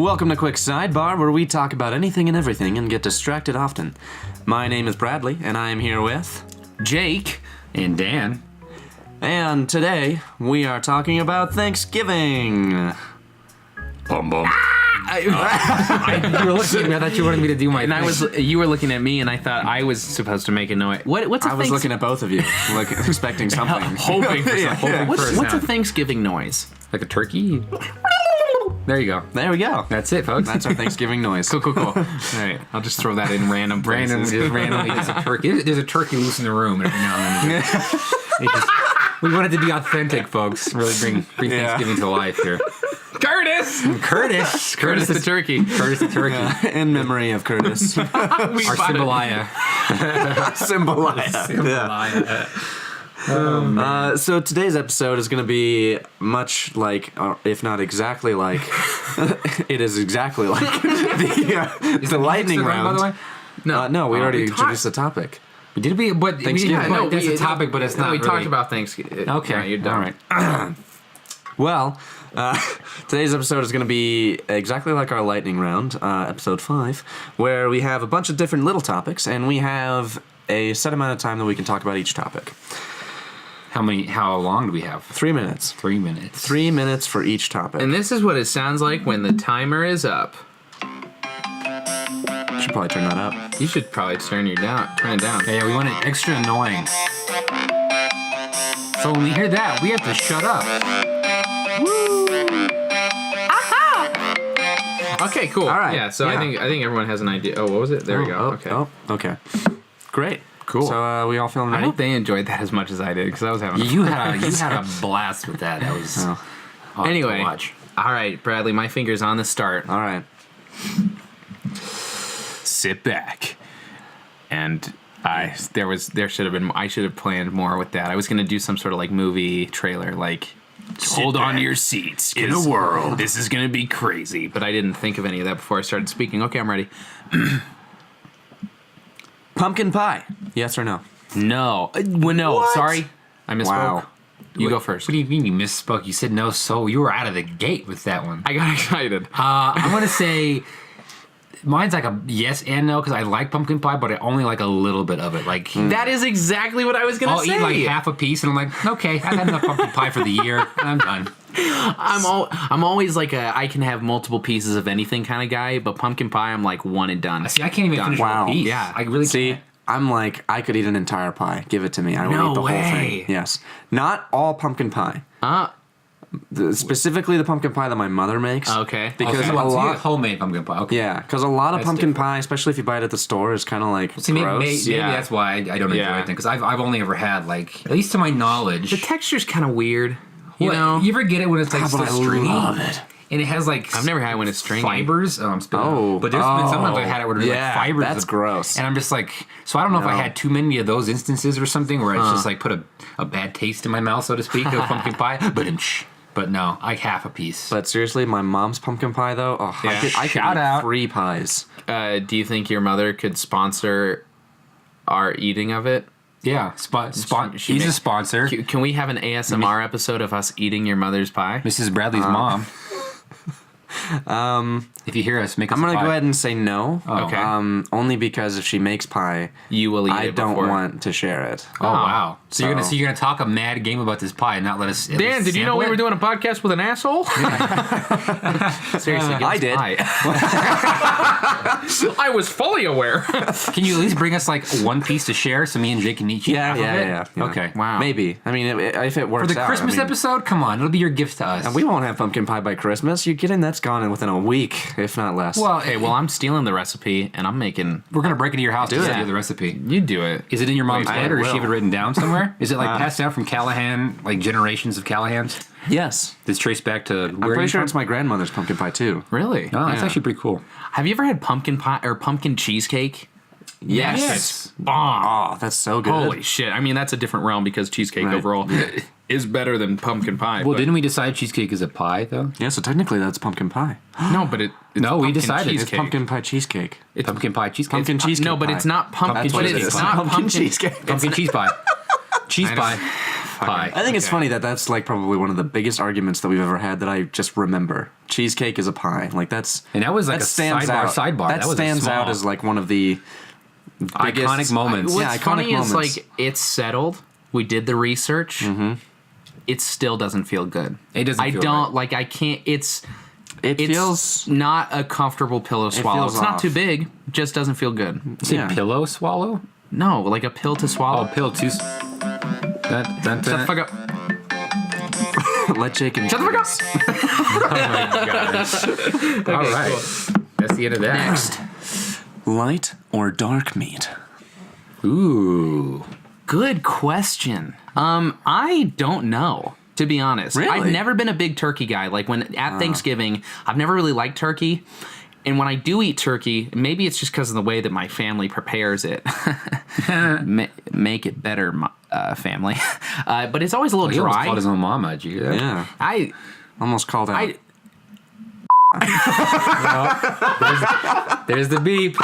Welcome to Quick Sidebar, where we talk about anything and everything and get distracted often. My name is Bradley, and I am here with Jake and Dan. And today, we are talking about Thanksgiving. Bum bum. You were looking at me. I thought you wanted me to do my. And you were looking at me, and I thought I was supposed to make a noise. What's a I was looking at both of you, expecting something. hoping for Yeah, something. yeah. What's a Thanksgiving noise? like a turkey. There you go. There we go. That's it, folks. That's our Thanksgiving noise. Cool. All right, I'll just throw that in random places. randomly. There's a turkey. There's a turkey loose in the room every now and then. We wanted to be authentic, folks. Really bring Thanksgiving to life here. Curtis the turkey. Curtis the turkey. In memory of Curtis. Our Symbolia. Symbolia. So today's episode is going to be much like, if not exactly like, it is exactly like the lightning round. By the way? No, we already introduced the topic. Did we? But Thanksgiving. that's a topic, but it's not. We really. talked about Thanksgiving. Okay, No, you're done. All right. Well, today's episode is going to be exactly like our lightning round, episode 5, where we have a bunch of different little topics, and we have a set amount of time that we can talk about each topic. How long do we have? 3 minutes. 3 minutes. 3 minutes for each topic. And this is what it sounds like when the timer is up. Should probably turn that up. You should probably turn it down. Yeah, we want it extra annoying. So when we hear that, we have to shut up. Okay, cool. All right. Yeah. So Yeah. I think everyone has an idea. Oh, what was it? There we go. Okay. Okay. Great. Cool. So we all feeling I ready? hope they enjoyed that as much as I did because I was having. You had a blast with that. That was awesome Anyway, to watch. all right, Bradley, my finger's on the start. All right. Sit back, and I should have planned more with that. I was gonna do some sort of like movie trailer, like hold on to your seats in a world. This is gonna be crazy, but I didn't think of any of that before I started speaking. Okay, I'm ready. Pumpkin pie. Yes or no? No, no. What? Sorry, I misspoke. Wow. You go first. What do you mean you misspoke? You said no, so you were out of the gate with that one. I got excited. I'm gonna say mine's like a yes and no because I like pumpkin pie, but I only like a little bit of it. Like That is exactly what I was gonna I'll say. eat like half a piece, and I'm like, okay, I've had enough pumpkin pie for the year. I'm done. I'm always like I can have multiple pieces of anything kind of guy, but pumpkin pie I'm like one and done. See, I can't even finish Wow. a piece. Yeah. I really See, can't. I'm like, I could eat an entire pie. Give it to me. I would No eat the whole way. thing. Yes. Not all pumpkin pie. Specifically the pumpkin pie that my mother makes. Okay. Because Okay, a so you lot... get homemade pumpkin pie. Okay. Yeah, because a lot of That's pumpkin different. pie, especially if you buy it at the store, is kind of like See, maybe gross. Yeah. that's why I don't enjoy Yeah. it because I've only ever had like, at least to my knowledge. The texture's kind of weird. You know, you ever get it when it's like Ah, but still I stringy? love it. And it has like I've never had one that's stringy. fibers. Oh, I'm spilling. Oh. But there's been sometimes I've had it where there's Yeah, like fibers. that's gross. And I'm just like, so I don't know if I No. had too many of those instances or something where it's just like put a bad taste in my mouth, so to speak, of pumpkin pie. But no, like half a piece. But seriously, my mom's pumpkin pie, though, I could Shout eat out. 3 pies. do you think your mother could sponsor our eating of it? Yeah, She he's may- a sponsor. Can we have an ASMR episode of us eating your mother's pie? Mrs. Bradley's mom. If you hear us, make us I'm going a to pie. go ahead and say no. Okay. Only because if she makes pie, You will eat I it don't before. want to share it. Oh wow! So you're So- gonna talk a mad game about this pie and not let us. at Dan, least did you know sample we it? were doing a podcast with an asshole? Seriously, give I us did. pie. I was fully aware. Can you at least bring us like one piece to share so me and Jake can eat half of it? Yeah. Okay. Wow. Maybe. I mean, if it works For the out. Christmas I mean, episode, come on, it'll be your gift to us. And we won't have pumpkin pie by Christmas. You kidding? That's gone in within a week, if not less. well, Okay, well, I'm stealing the recipe, and I'm making... we're gonna break into your house to it. send you the recipe. You do it. Is it in your mom's I head, or does she will. have it written down somewhere? Is it like passed down from Callahan, like generations of Callahans? yes. It's traced back to. I'm pretty sure it's my grandmother's pumpkin pie, too. Really? Oh, that's Yeah. actually pretty cool. Have you ever had pumpkin pie or pumpkin cheesecake? Yes. It's bomb. Oh, that's so good. Holy shit. I mean, that's a different realm because cheesecake Right. overall is better than pumpkin pie. Well, but- didn't we decide cheesecake is a pie though? Yeah, so technically that's pumpkin pie. No, but it's No, we pumpkin decided. It's It's cheesecake. pumpkin pie cheesecake. It's Pumpkin pie cheesecake. Pumpkin cheesecake No, but pie. it's not pumpkin. That's what But it it's is. not Pumpkin pumpkin cheesecake. Pumpkin cheese pie. Cheese I pie. know. Pie. I think it's funny that that's like probably one of the biggest arguments that we've ever had that I just remember. Cheesecake is a pie. Like that's And that was like that a stands sidebar. That was a stands small, out as like one of the iconic biggest moments. What's Yeah, iconic funny is moments. like it's settled. We did the research. Mm-hmm. It still doesn't feel good. It doesn't I feel don't right. like. I can't. It's It feels not a comfortable pill to swallow. feels It's not off. too big. Just doesn't feel good. You say Yeah. pillow swallow? No, like a pill to swallow. Oh, pill too. Shut the fuck up. let Jake and Shut the fuck up. Oh my gosh. All right. Cool. That's the end of that. Next. light or dark meat. Ooh. Good question. I don't know, to be honest. Really? I've never been a big turkey guy. Like when at Thanksgiving, I've never really liked turkey. And when I do eat turkey, maybe it's just because of the way that my family prepares it. Make it better, family. But it's always a little He almost dry. called his own mama. Did you hear that? Yeah, I almost called out. There's the beep.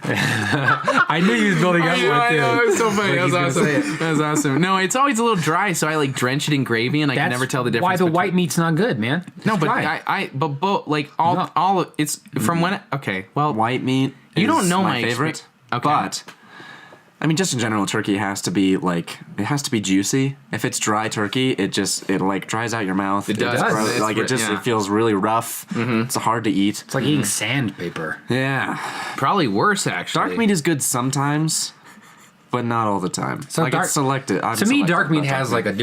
I knew you was building up I know, with it was so funny. Like That he's was gonna awesome. That was awesome. No, it's always a little dry, so I like drench it in gravy, and I can never tell the difference. Why the between- white meat's not good, man. No, but Try it. but like all it's from when okay. Well, White meat. You don't is know my my favorite. Okay. But I mean, just in general, turkey has to be like it has to be juicy. If it's dry turkey, it like dries out your mouth. It does. gross, It's like it just yeah. it feels really rough. It's hard to eat. It's like eating sandpaper. Yeah, probably worse actually. dark meat is good sometimes, but not all the time. So like dark- it's selected. I'm To me, selective dark meat about has like a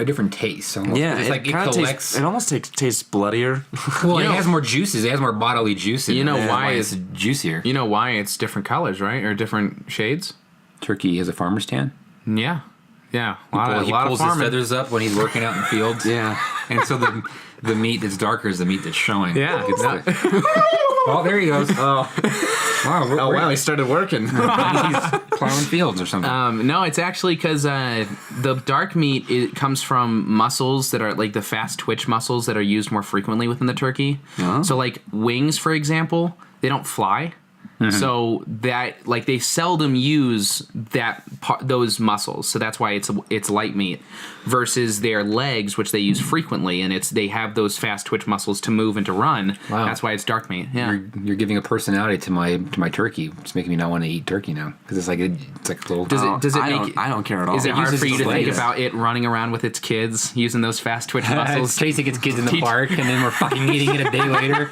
different taste. Almost. Yeah, it's like it kinda collects. It almost tastes bloodier. Well, You it know- has more juices. It has more bodily juice. In You it. know That's why it's juicier? You know why it's different colors, right? Or different shades? Turkey has a farmer's tan. Yeah. Yeah. He pulls his feathers up when he's working out in the fields. Yeah. And so the meat that's darker is the meat that's showing. Yeah. It's oh, there he goes. Oh, wow. he started working. He's plowing fields or something. No, it's actually because the dark meat it comes from muscles that are like the fast twitch muscles that are used more frequently within the turkey. Oh. So, like wings, for example, they don't fly. So that like they seldom use those muscles, so that's why it's light meat versus their legs, which they use frequently, and they have those fast twitch muscles to move and to run. Wow. That's why it's dark meat. Yeah, You're giving a personality to my turkey. It's making me not want to eat turkey now because it's like a little. Does it make I don't care at all. Is it hard uses for you to its think legs. about it running around with its kids using those fast twitch It's muscles, chasing its kids in the park, and then we're fucking eating it a day later.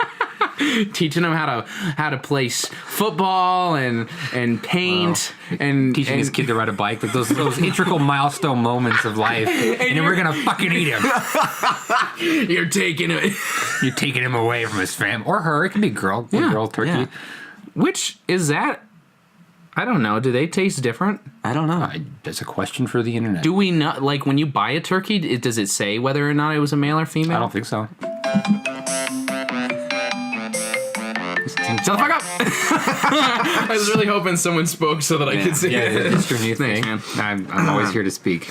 teaching them how to play football and paint and Teaching his kid to ride a bike, like those integral milestone moments of life, and then we're gonna fucking eat him. You're taking it. You're taking him away from his fam or her. It can be girl turkey. yeah. Which is that? I don't know. Do they taste different? I don't know. That's a question for the internet. Do we not like when you buy a turkey? Does it say whether or not it was a male or female? I don't think so. Shut the fuck up! I was really hoping someone spoke so that I could see Yeah, it. it's your new thing. Thanks, man. I'm always here to speak.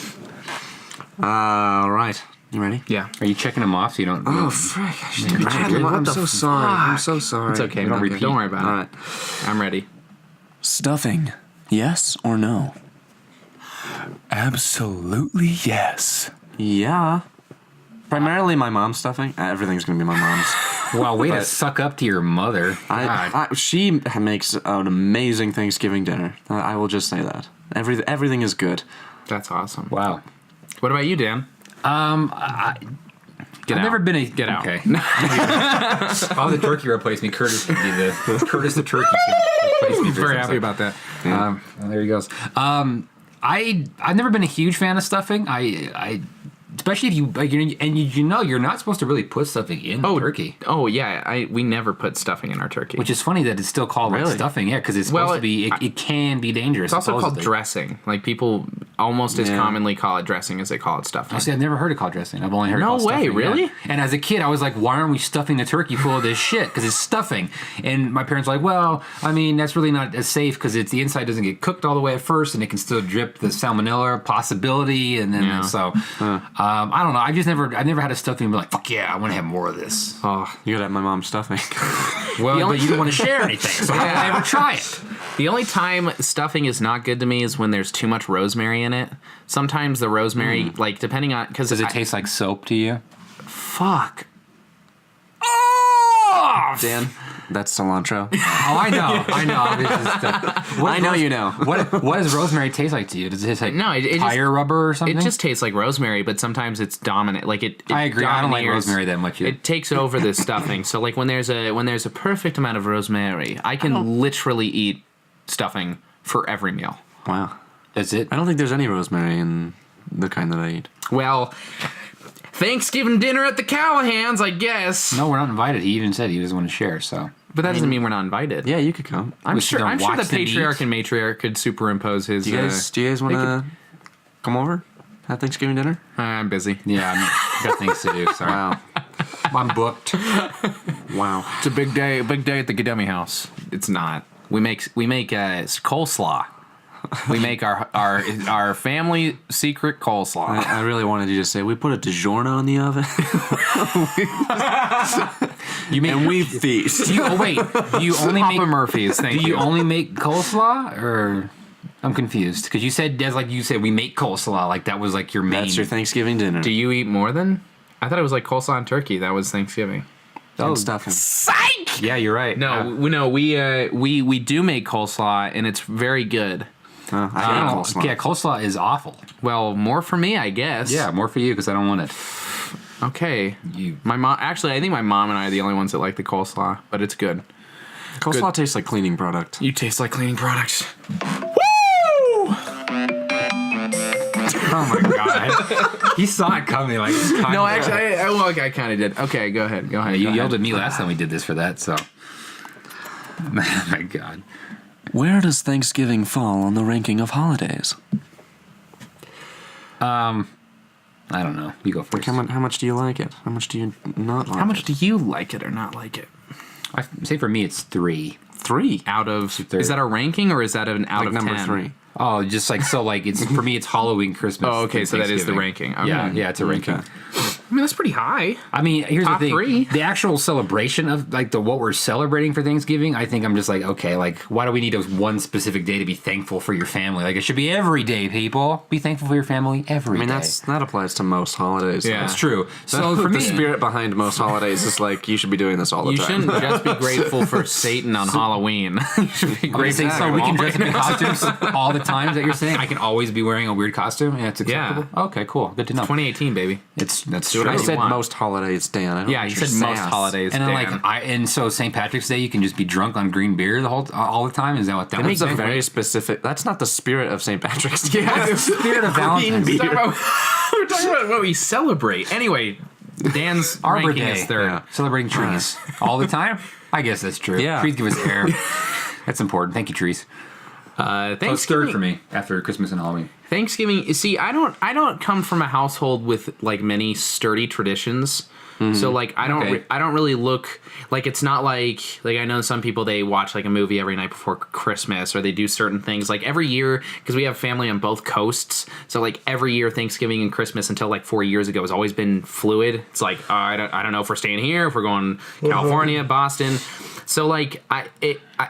All right. You ready? Yeah, Are you checking them off so you don't? Oh, frick. I should Maybe have check it. I'm so sorry. I'm so sorry. it's okay. We don't man. repeat. Don't worry about All it. right. I'm ready. Stuffing. Yes or no? Absolutely yes. Yeah. Primarily my mom's stuffing. Everything's going to be my mom's. Wow, way to suck up to your mother. God. She makes an amazing Thanksgiving dinner. I will just say that. Everything is good. That's awesome. Wow. What about you, Dan? Get Get I've out. never been a Get out. Okay. I'll the turkey replace me. Curtis can be the Curtis the turkey can replace me. Very happy about that. Well, there he goes. I've never been a huge fan of stuffing. I especially if you like, you're not supposed to really put stuffing in turkey. Oh yeah, we never put stuffing in our turkey. Which is funny that it's still called like Really? stuffing, yeah, because it's supposed to be. It can be dangerous. it's also called supposedly. dressing. Like people almost as Yeah. commonly call it dressing as they call it stuffing. See, I've never heard it called dressing. I've only heard No it called way, stuffing. really? Yeah. And as a kid, I was like, why aren't we stuffing the turkey full of this shit? Because it's stuffing. And my parents were like, well, I mean, that's really not as safe because the inside doesn't get cooked all the way at first, and it can still drip the salmonella possibility. And then Yeah. I don't know. I've never had a stuffing and be like, fuck yeah, I want to have more of this. Oh, you gotta have my mom's stuffing. Well, only- but you don't want to share anything, so how will I ever try it? The only time stuffing is not good to me is when there's too much rosemary in it. Sometimes the rosemary, like, depending on... Does it taste like soap to you? Fuck. Dan, that's cilantro. Oh, I know. I know you know. What does rosemary taste like to you? Does it taste like it tire rubber or something? It just tastes like rosemary, but sometimes it's dominant. Like it I agree. I don't like domineers. rosemary that much. Either. It takes over the stuffing. So like when there's a perfect amount of rosemary, I can literally eat stuffing for every meal. Wow. That's it. I don't think there's any rosemary in the kind that I eat. Well, Thanksgiving dinner at the Callahans, I guess. No, we're not invited. He even said he doesn't want to share. So, But that doesn't mean we're not invited. Yeah, you could come. I'm We sure. should I'm sure the watch them patriarch eat. and matriarch could superimpose his. Do you guys want to come over? Have Thanksgiving dinner? I'm busy. yeah, I got things to do. Sorry. Wow. I'm booked. Wow. It's a big day at the Gademi house. It's not. We make coleslaw. We make our family secret coleslaw. I really wanted you to say, we put a DiGiorno in the oven. And we feast. Do you only Papa make Murphy's. Thank Do you. you only make coleslaw, or I'm confused because you said we make coleslaw like that was like your main. That's your Thanksgiving dinner. Do you eat more than? I thought it was like coleslaw and turkey. That was Thanksgiving. And stuffing. Psych! Yeah, you're right. We do make coleslaw and it's very good. I hate coleslaw. Yeah, coleslaw is awful. Well, more for me, I guess. Yeah, more for you because I don't want it. Okay. My mom. Actually, I think my mom and I are the only ones that like the coleslaw, but it's good. Coleslaw tastes like cleaning product. You taste like cleaning products. Oh my god, he saw it coming. Like No, actually, I kind of did. Okay, go ahead. you yelled at me last time we did this for that. So, oh my god. Where does Thanksgiving fall on the ranking of holidays? I don't know. You go first. How much do you like it? How much do you not like it? How much do you like it or not like it? I say for me, it's 3. 3. Out of Third. is that a ranking or is that an out Like of number 10? 3. Oh, just like so. Like it's for me, it's Halloween, Christmas. Oh, okay, and so that is the Thanksgiving. ranking. Okay. Yeah, it's a ranking. Okay. I mean, that's pretty high. I mean, here's Top the thing: 3. the actual celebration of like what we're celebrating for Thanksgiving. I think I'm just like, okay, like why do we need one specific day to be thankful for your family? Like it should be every day, people. Be thankful for your family every day. I mean, that applies to most holidays. Yeah. It's true. So for the me, spirit behind most holidays is like, you should be doing this all the You time. shouldn't just be grateful for Satan on Halloween. You should be I'm gonna say, grateful. so we can dress up in costumes all the time. Is that you're saying? I can always be wearing a weird costume. Yeah, it's acceptable. Yeah. Okay, cool. Good to know. 2018, baby. That's do true. whatever I you said want. most holidays, Dan. I don't Yeah, want you your said most sass. holidays. And then Dan. so St. Patrick's Day, you can just be drunk on green beer all the time. Is that what that That's was? a very specific. That's not the spirit of St. Patrick's Day. Yeah. the spirit of Valentine's We're Day. talking about what we celebrate. Anyway, Dan's Arbor ranking Day. is third. Yeah. Celebrating trees all the time. I guess that's true. Yeah. Trees give us air. That's important. Thank you, trees. That's Thanksgiving third for me after Christmas and Halloween. Thanksgiving. See, I don't come from a household with like many sturdy traditions. So like I don't really look like it's not like I know some people they watch like a movie every night before Christmas or they do certain things like every year because we have family on both coasts. So like every year Thanksgiving and Christmas until like 4 years ago has always been fluid. It's like I don't know if we're staying here, if we're going California, Boston. So like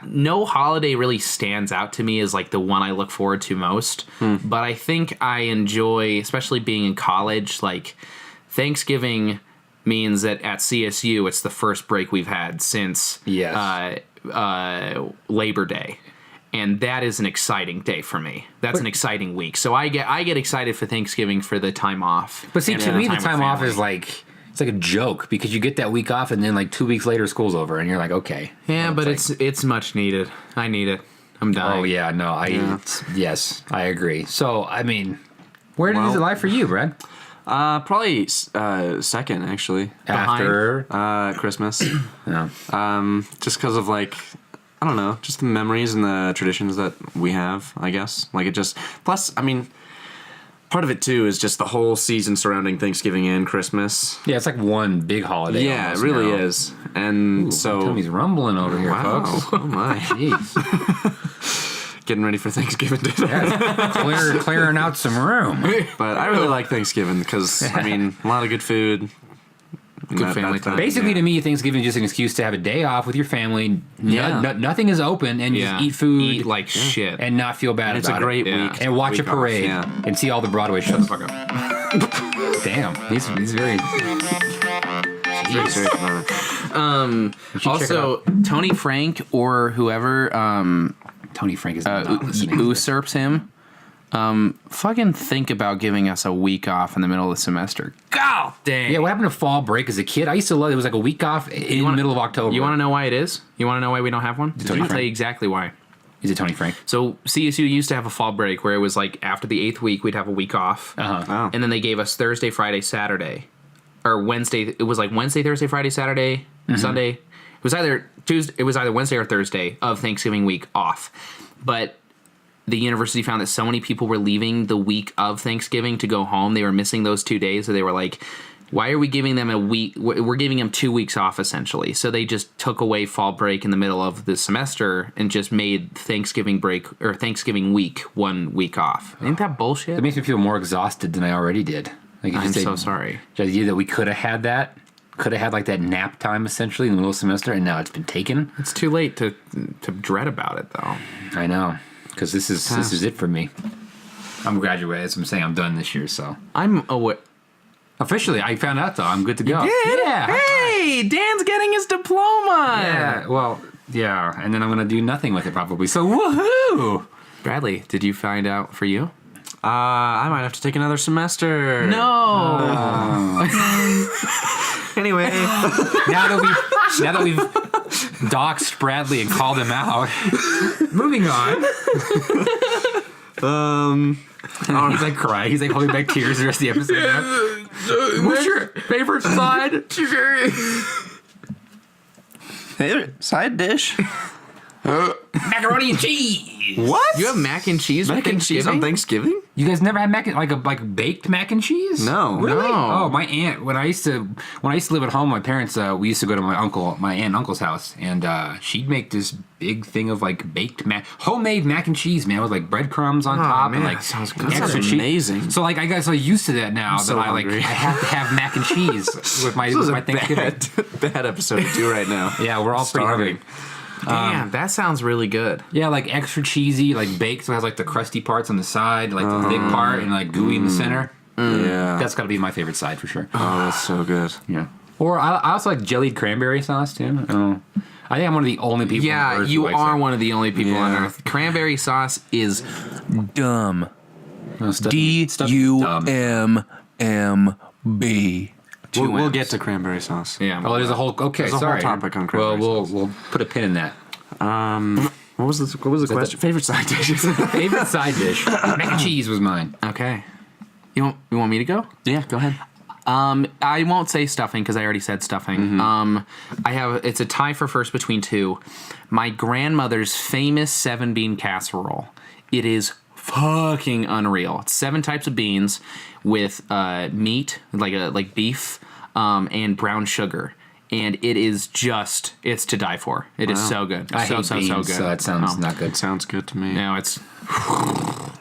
no holiday really stands out to me as like the one I look forward to most. But I think I enjoy, especially being in college, like Thanksgiving means that at CSU it's the first break we've had since Labor Day. And that is an exciting day for me. That's an exciting week. So I get excited for Thanksgiving for the time off. But see, and to me, the with time off family. is like it's like a joke because you get that week off and then like 2 weeks later school's over and you're like, okay. Yeah, Well, but like- it's much needed. I need it. I'm dying. Oh yeah, no, yes, I agree. So I mean, where does it lie for you, Brad? Probably second, actually. After Christmas. no. Just because of like, I don't know, just the memories and the traditions that we have, I guess. Like it just, plus, I mean, part of it too is just the whole season surrounding Thanksgiving and Christmas. Yeah, it's like one big holiday. Yeah, it almost really now. is. And so. Tommy's rumbling over here, Wow. folks. Oh my. Jeez. Getting ready for Thanksgiving dinner. Yeah, clearing out some room. But I really like Thanksgiving because, I mean, a lot of good food. Good family time. Basically, to me, Thanksgiving is just an excuse to have a day off with your family. Yeah. Nothing is open, and just eat food, eat like shit, and not feel bad It's about a great it. week. And watch a Week off, parade and see all the Broadway shows. Fuck up. Damn, he's very. Very serious about it. Also, Tony Frank or whoever Tony Frank is not listening. usurps him. Fucking think about giving us a week off in the middle of the semester. God dang. Yeah, what happened to fall break as a kid? I used to love it. It was like a week off in the middle of October. You want to know why it is? You want to know why we don't have one? Tony I'll tell Frank. you exactly why. Is it Tony Frank? So CSU used to have a fall break where it was like after the 8th week we'd have a week off, Oh. and then they gave us Thursday, Friday, Saturday, or Wednesday. It was like Wednesday, Thursday, Friday, Saturday, Sunday. It was either Tuesday. It was either Wednesday or Thursday of Thanksgiving week off, but the university found that so many people were leaving the week of Thanksgiving to go home. They were missing those 2 days, so they were like, why are we giving them a week? We're giving them 2 weeks off, essentially. So they just took away fall break in the middle of the semester and just made Thanksgiving break or Thanksgiving week 1 week off. Ain't that bullshit? It makes me feel more exhausted than I already did. Like, I'm so sorry. The idea that we could have had that, could have had like that nap time essentially in the middle of the semester, and now it's been taken. It's too late to dread about it, though. I know, because this is it for me. I'm graduated, so I'm saying I'm done this year. So I'm aware. officially, I found out though I'm good to go. Yeah. Hey, Dan's getting his diploma. Yeah. Well, yeah, and then I'm gonna do nothing with it probably. So woohoo! Bradley, did you find out for you? I might have to take another semester. No. Anyway. now that we've doxed Bradley and called him out, moving on. He's like crying. He's like holding back tears the rest of the episode. Now. What's your favorite side? Favorite side dish? Macaroni and cheese. What? You have mac and cheese mac and cheese on Thanksgiving? You guys never had like baked mac and cheese? No. Really? No. Oh, my aunt. When I used to live at home, my parents we used to go to my aunt and uncle's house, and she'd make this big thing of like baked homemade mac and cheese, man, with like breadcrumbs on top man, and like that sounds good. extra That sounds cheese. amazing. So like I got so used to that now so that hungry. I have to have mac and cheese with my Thanksgiving. Bad episode to do right now. Yeah, we're all pretty Starving. hungry. Damn, that sounds really good. Yeah, like extra cheesy, like baked, so it has like the crusty parts on the side, like the thick part, and like gooey in the center. Yeah. That's got to be my favorite side for sure. Oh, that's so good. Yeah. Or I also like jellied cranberry sauce too. Oh. I think I'm one of the only people. on Yeah, Earth you who likes are it. one of the only people on Yeah. Earth. Cranberry sauce is Dumb. No, stuff- stuff- D-U-M-M-B. We'll get to cranberry sauce. yeah. Oh, there's a whole There's a whole sorry. topic on Well, cranberry we'll put a pin in that. What was the question? Favorite side dish? Favorite side dish? Mac and cheese was mine. Okay. You want me to go? Yeah, go ahead. I won't say stuffing because I already said stuffing. It's a tie for first between two. My grandmother's famous 7-bean casserole. It is fucking unreal. It's 7 types of beans with meat, like beef, and brown sugar. And it is it's to die for. It is so good. I so hate beans, good. so that sounds not good. Sounds good to me. No, it's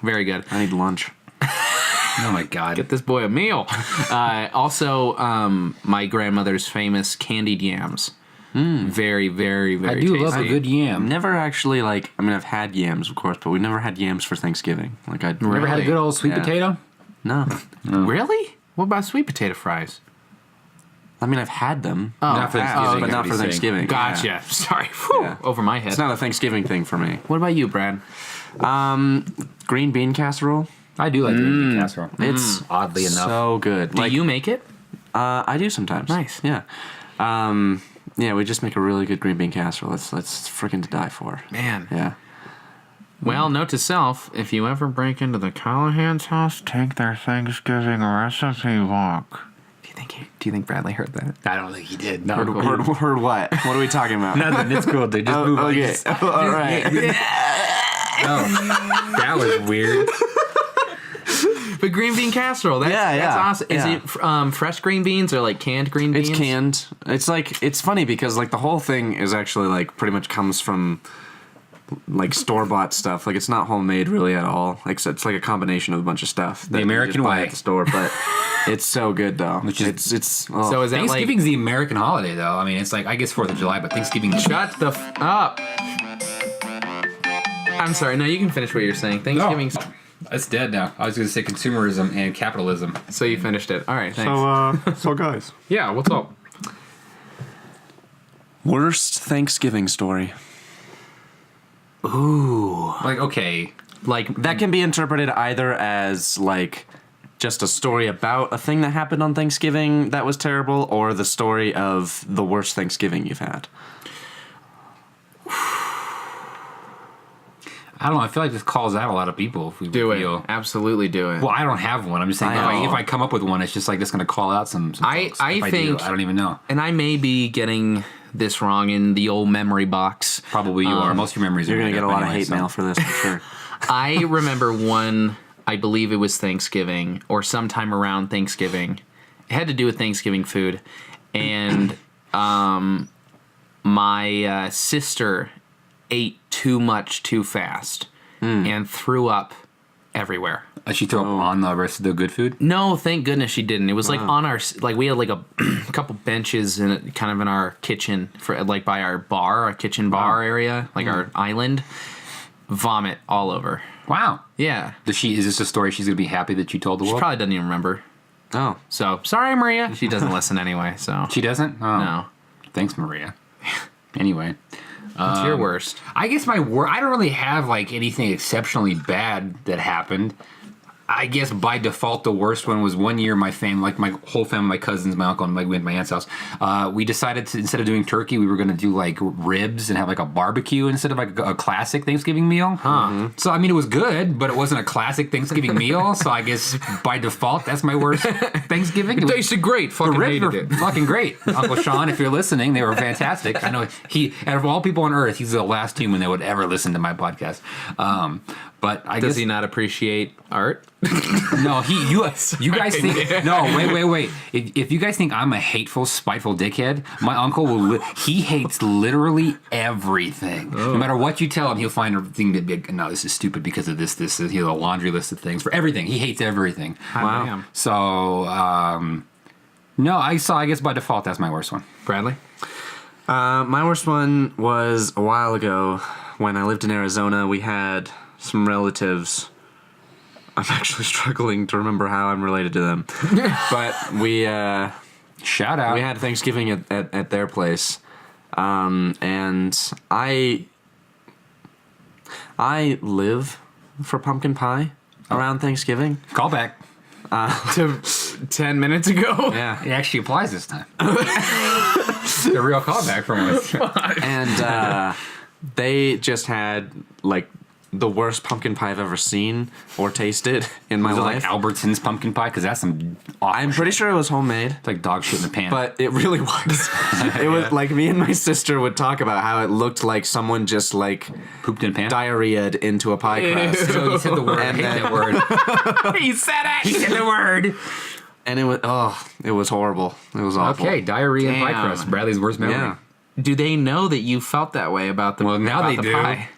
very good. I need lunch. Oh my god. Get this boy a meal. Also, my grandmother's famous candied yams. Very, very, very I do tasty. love a good yam. Never actually I've had yams, of course, but we never had yams for Thanksgiving. Like I Ever had a good old sweet Yeah. potato? No. Really? What about sweet potato fries? I mean, I've had them. Not for Thanksgiving, but is not what for he's saying. Thanksgiving. Gotcha. Yeah. Sorry. Whew. Yeah. Over my head. It's not a Thanksgiving thing for me. What about you, Brad? Green bean casserole. I do like green bean casserole. It's Oddly enough. so good. Do you make it? I do sometimes. Nice. Yeah. Yeah, we just make a really good green bean casserole. It's freaking to die for. Man. Yeah. Well, note to self, if you ever break into the Callahan's house, Take their Thanksgiving recipe book. do you think Bradley heard that? I don't think he did. No. Heard what? What are we talking about? Nothing. It's cool. They just move on. Okay. All right. Oh, that was weird. But green bean casserole, that's awesome. Is yeah. it fresh green beans or like canned green beans? It's canned. It's funny because the whole thing is actually pretty much comes from like store-bought stuff. Like, it's not homemade really at all. Like, it's like a combination of a bunch of stuff. That American you just buy way. at the store, but it's so good though. Which is- it's So is that like? Thanksgiving's the American holiday, though. I mean, it's like, I guess 4th of July, but Thanksgiving. Shut the up. I'm sorry. No, you can finish what you're saying. Thanksgiving's. It's dead now. I was going to say consumerism and capitalism. So you finished it. All right. Thanks. So guys, Yeah. What's up? worst Thanksgiving story. Like, okay. Like That can be interpreted either as like just a story about a thing that happened on Thanksgiving that was terrible, or the story of the worst Thanksgiving you've had. I don't know. I feel like this calls out a lot of people. If we do it. feel. Absolutely do it. Well, I don't have one. I'm just saying, if I come up with one, it's just like, this going to call out some folks. I If think- do, I don't even know. And I may be getting this wrong in the old memory box. Probably you are. Most of your memories You're are gonna made get a up lot anyway, of hate so. mail for this, for sure. I remember one, I believe it was Thanksgiving or sometime around Thanksgiving. It had to do with Thanksgiving food. And my sister ate too much too fast and threw up everywhere. She throw up on the rest of the good food? No, thank goodness she didn't. It was like on our, like we had like a couple benches in kind of in our kitchen for like by our bar, our kitchen bar area, like our island. Vomit all over. Wow. Yeah. Is this a story she's going to be happy that you told the She world? probably doesn't even remember. Oh, So sorry, Maria. She doesn't listen anyway. So She doesn't? Oh. no. Thanks, Maria. Anyway. What's your worst? I guess I don't really have like anything exceptionally bad that happened. I guess by default, the worst one was one year my family, like my whole family, my cousins, my uncle, and we went to my aunt's house. We decided to, instead of doing turkey, we were going to do like ribs and have like a barbecue instead of like a classic Thanksgiving meal. So, I mean, it was good, but it wasn't a classic Thanksgiving meal. So I guess by default, that's my worst Thanksgiving. It tasted great. The Fucking ribs hated were it. fucking great. Uncle Sean, if you're listening, they were fantastic. I know out of all people on earth, he's the last human that would ever listen to my podcast. But I Does guess he not appreciate art? no, you guys think no, wait. If you guys think I'm a hateful, spiteful dickhead, my uncle he hates literally everything. No matter what you tell him, he'll find a thing that be, no, this is stupid because of this. He has a laundry list of things for everything. He hates everything. Wow. So no, I guess by default that's my worst one. Bradley? my worst one was a while ago when I lived in Arizona. We had some relatives. I'm actually struggling to remember how I'm related to them, but we Shout out. we had Thanksgiving at their place, and I live for pumpkin pie around Thanksgiving. Call back. To 10 minutes ago? Yeah, It actually applies this time. The real callback from us. and they just had like the worst pumpkin pie I've ever seen or tasted in my Was it life. like Albertson's pumpkin pie? Because that's some awful I'm pretty sure it was homemade. It's like dog shit in a pan. But it really was. It was like me and my sister would talk about how it looked like someone just like pooped in a pan. diarrheaed into a pie crust. So you said the word. I hate that word. He said it! He said the word. And it was horrible. It was awful. Okay, diarrhea and pie Damn. crust. Bradley's worst memory. Yeah. Do they know that you felt that way about the Well, now about they the do. pie?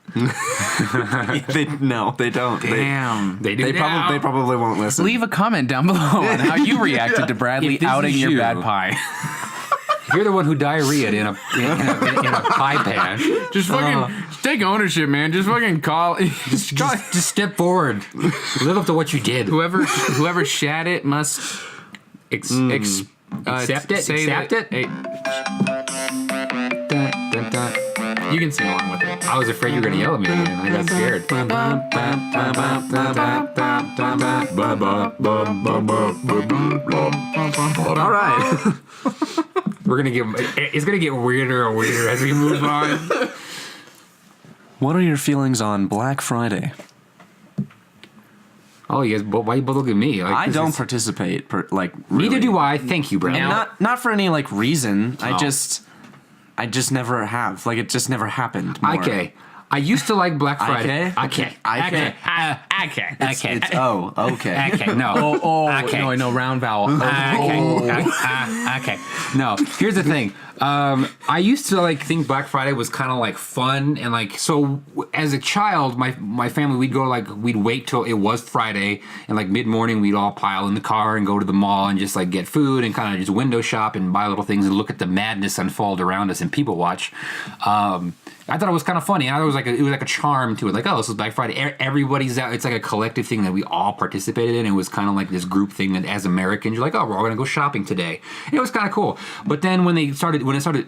they don't. Damn. They do. They probably won't listen. leave a comment down below on how you reacted to Bradley If this outing is your you- bad pie. You're the one who diarrheaed in a pie pan. Just fucking take ownership, man. Just fucking call. Just step forward. Live up to what you did. Whoever shat it must Accept it? say Accept that- it? Dun, dun. You can sing along with it. I was afraid you were going to yell at me again. I got scared. All right. We're gonna get. It's gonna get weirder and weirder as we move on. What are your feelings on Black Friday? Oh, you guys, why you both look at me? Like, I this don't is- participate. Neither Neither do I. Thank you, Brad. And not for any like reason. Oh. I just never have. Like it just never happened. More. Okay. I used to like Black Friday. Okay. Okay. Okay. Okay. It's okay. Okay, no. Okay. No, round vowel. Okay. No, here's the thing. I used to like think Black Friday was kind of like fun and like so. As a child, my family we'd wait till it was Friday and like mid morning we'd all pile in the car and go to the mall and just like get food and kind of just window shop and buy little things and look at the madness unfold around us and people watch. I thought it was kind of funny. I thought it was like a charm to it. Like, oh, this is Black Friday. Everybody's out. It's like a collective thing that we all participated in. It was kind of like this group thing that as Americans, you're like, oh, we're all going to go shopping today. And it was kind of cool. But then when it started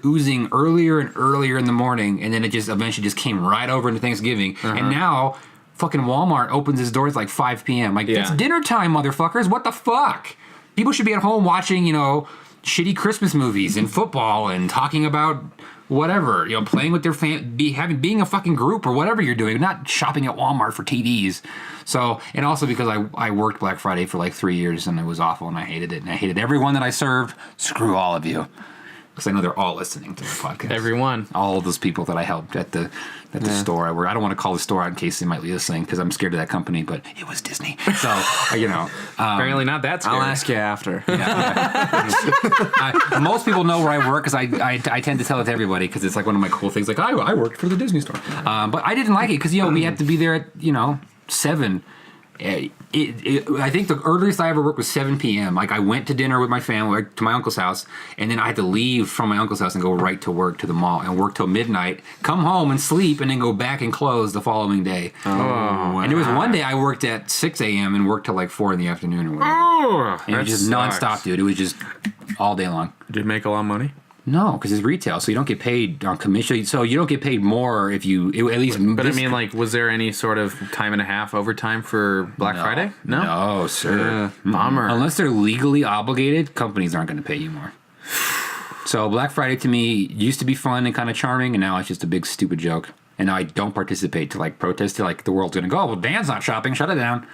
oozing earlier and earlier in the morning, and then it just eventually just came right over into Thanksgiving. And now fucking Walmart opens its doors like 5 p.m. Like, it's dinner time, motherfuckers. What the fuck? People should be at home watching, shitty Christmas movies and football and talking about whatever, playing with their being a fucking group or whatever you're doing, not shopping at Walmart for TVs. So, and also because I worked Black Friday for like 3 years and it was awful and I hated it and I hated everyone that I served. Screw all of you. Because I know they're all listening to the podcast. Everyone. All of those people that I helped at the store I work. I don't want to call the store out in case they might be listening because I'm scared of that company, but it was Disney. So, Apparently not that scary. I'll ask you after. Most people know where I work because I tend to tell it to everybody because it's like one of my cool things. Like, I worked for the Disney store. But I didn't like it because, we had to be there at, 7. I think the earliest I ever worked was 7 p.m. Like I went to dinner with my family to my uncle's house, and then I had to leave from my uncle's house and go right to work to the mall and work till midnight, come home and sleep, and then go back and close the following day. Wow. And there was one day I worked at 6 a.m. and worked till like 4 in the afternoon or whatever. And it was just nonstop, dude. It was just all day long. Did you make a lot of money? No, because it's retail, so you don't get paid on commission. So you don't get paid more if you at least. But I mean, like, was there any sort of time and a half overtime for Black Friday? No, sir. Bummer. Unless they're legally obligated, companies aren't going to pay you more. So Black Friday to me used to be fun and kind of charming, and now it's just a big stupid joke. And now I don't participate to like protest to like the world's going to go. Well, Dan's not shopping. Shut it down.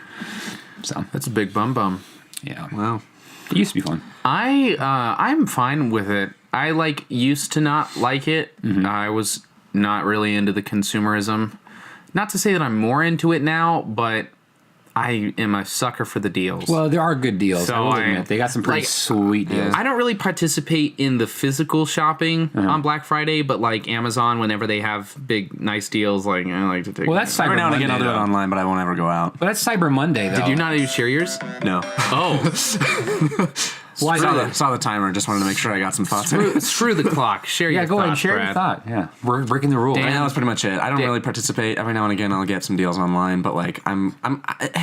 So That's a big bum. yeah, Wow. it used to be fun. I'm fine with it. I used to not like it. I was not really into the consumerism. Not to say that I'm more into it now, but I am a sucker for the deals. Well, there are good deals. So I will admit they got some pretty sweet deals. I don't really participate in the physical shopping on Black Friday, but like Amazon, whenever they have big, nice deals, like I like to take. Well, that's Cyber Every now and Monday. again I'll do it though. online, but I won't ever go out. But that's Cyber Monday, though. Did you not share yours? No. Oh, Why Saw the timer. Just wanted to make sure I got some thoughts in. screw the clock. Share your Yeah, go ahead and thoughts, share Brad. your thought. Yeah, we're breaking the rules. And that was pretty much it. I don't really participate. Every now and again, I'll get some deals online, but like,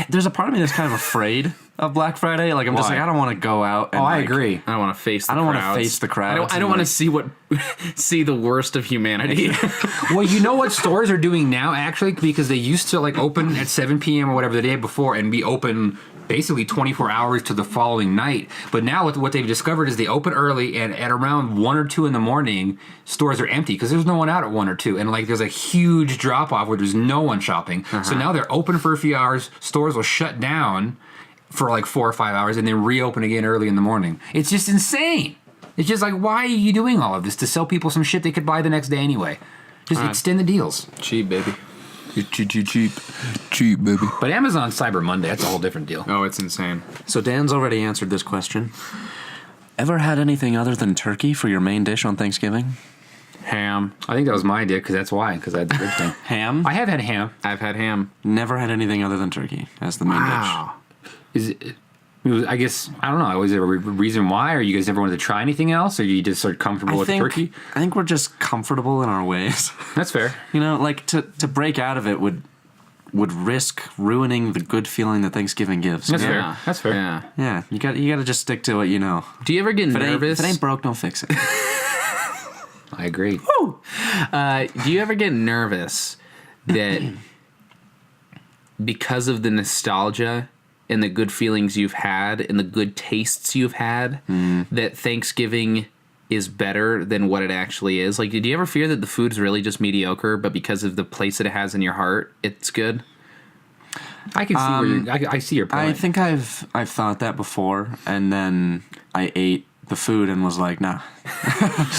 there's a part of me that's kind of afraid of Black Friday. Like, I'm just Why? like, I don't want to go out. And I like, agree. I don't want to face. I don't want wanna face the crowds I don't and, want to like- see the worst of humanity. Well, you know what stores are doing now, actually, because they used to like open at 7 p.m. or whatever the day before and be open basically 24 hours to the following night. But now what they've discovered is they open early, and at around 1 or 2 in the morning, stores are empty because there's no one out at 1 or 2. And like there's a huge drop off where there's no one shopping. So now they're open for a few hours. Stores will shut down for like 4 or 5 hours and then reopen again early in the morning. It's just insane. It's just like, why are you doing all of this? To sell people some shit they could buy the next day anyway. Just extend the deals. Cheap, baby. Cheap, baby. But Amazon Cyber Monday, that's a whole different deal. Oh, it's insane. So Dan's already answered this question. Ever had anything other than turkey for your main dish on Thanksgiving? Ham. I think that was my idea because that's why, because I had the rib thing. Ham? I have had ham. I've had ham. Never had anything other than turkey as the main dish. I guess, I don't know, was there a reason why, or you guys never wanted to try anything else, or you just sort of comfortable with turkey? I think we're just comfortable in our ways. That's fair. You know, like to break out of it would risk ruining the good feeling that Thanksgiving gives. That's Yeah. fair. That's fair. Yeah. Yeah, you got to just stick to what you know. Do you ever get If nervous? it ain't broke, don't fix it. I agree. Do you ever get nervous that because of the nostalgia and the good feelings you've had and the good tastes you've had, that Thanksgiving is better than what it actually is? Like, did you ever fear that the food's really just mediocre, but because of the place that it has in your heart, it's good? I can see where I see your point. I think I've thought that before, and then I ate the food and was like, nah,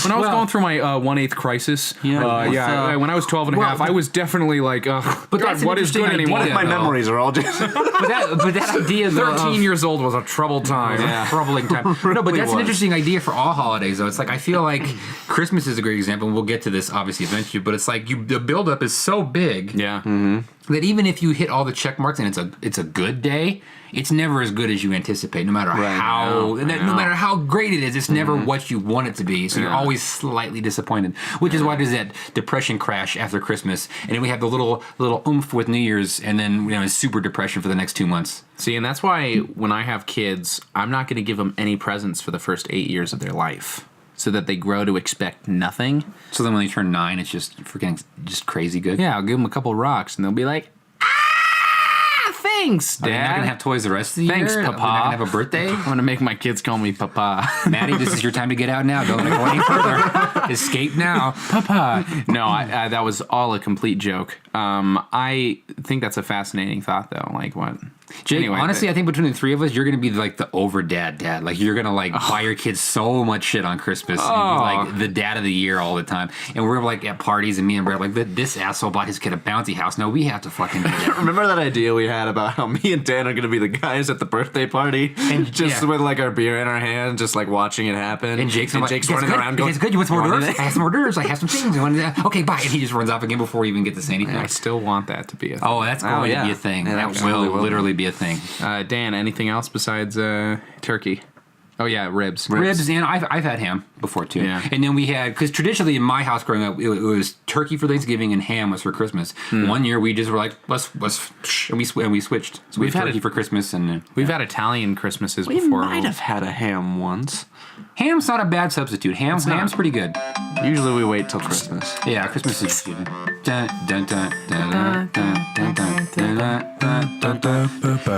When I was going through my 1/8 crisis, when I was 12 and a half, I was definitely like, God, what is good anymore? My memories are all just... but that idea, though, 13 years old was a troubled time. troubling time. No, but that's an interesting idea for all holidays, though. It's like, I feel like Christmas is a great example, and we'll get to this obviously eventually, but it's like the buildup is so big that even if you hit all the check marks and it's a good day, it's never as good as you anticipate, no matter no matter how great it is, it's never what you want it to be. So you're always slightly disappointed, which is why there's that depression crash after Christmas, and then we have the little oomph with New Year's, and then super depression for the next 2 months. See, and that's why when I have kids, I'm not going to give them any presents for the first 8 years of their life, so that they grow to expect nothing. So then when they turn 9, it's just freaking just crazy good. Yeah, I'll give them a couple rocks, and they'll be like, thanks, Dad. Are they not going to have toys the rest of the Thanks, year? Papa. They're not going to have a birthday? I'm going to make my kids call me Papa. Maddie, this is your time to get out now. Don't let it go any further. Escape now. Papa. No, that was all a complete joke. I think that's a fascinating thought, though. Like, what? Jake, anyway, honestly, I think between the three of us, you're going to be like the over dad. Like, you're going to buy your kids so much shit on Christmas. And be like the dad of the year all the time. And we're like at parties, and me and Brad are like, this asshole bought his kid a bouncy house. No, we have to fucking do that. Remember that idea we had about how me and Dan are going to be the guys at the birthday party? And just with like our beer in our hand, just like watching it happen. And Jake's running around going, it's good. You want some more hors? I have some hors d'oeuvres. I have some things. Okay, bye. And he just runs off again before we even get to say anything. I still want that to be a thing. Oh, that's going to be a thing. Yeah, that will literally be a thing. Dan, anything else besides turkey? Oh yeah, ribs, and I've had ham before too. Yeah. And then we had, because traditionally in my house growing up, it was turkey for Thanksgiving and ham was for Christmas. One year we just were like, let's and we switched. So we've had turkey for Christmas, and we've had Italian Christmases we before. We might have had a ham once. Ham's not a bad substitute. Ham's pretty good. Usually we wait till Christmas. Yeah, Christmas is good.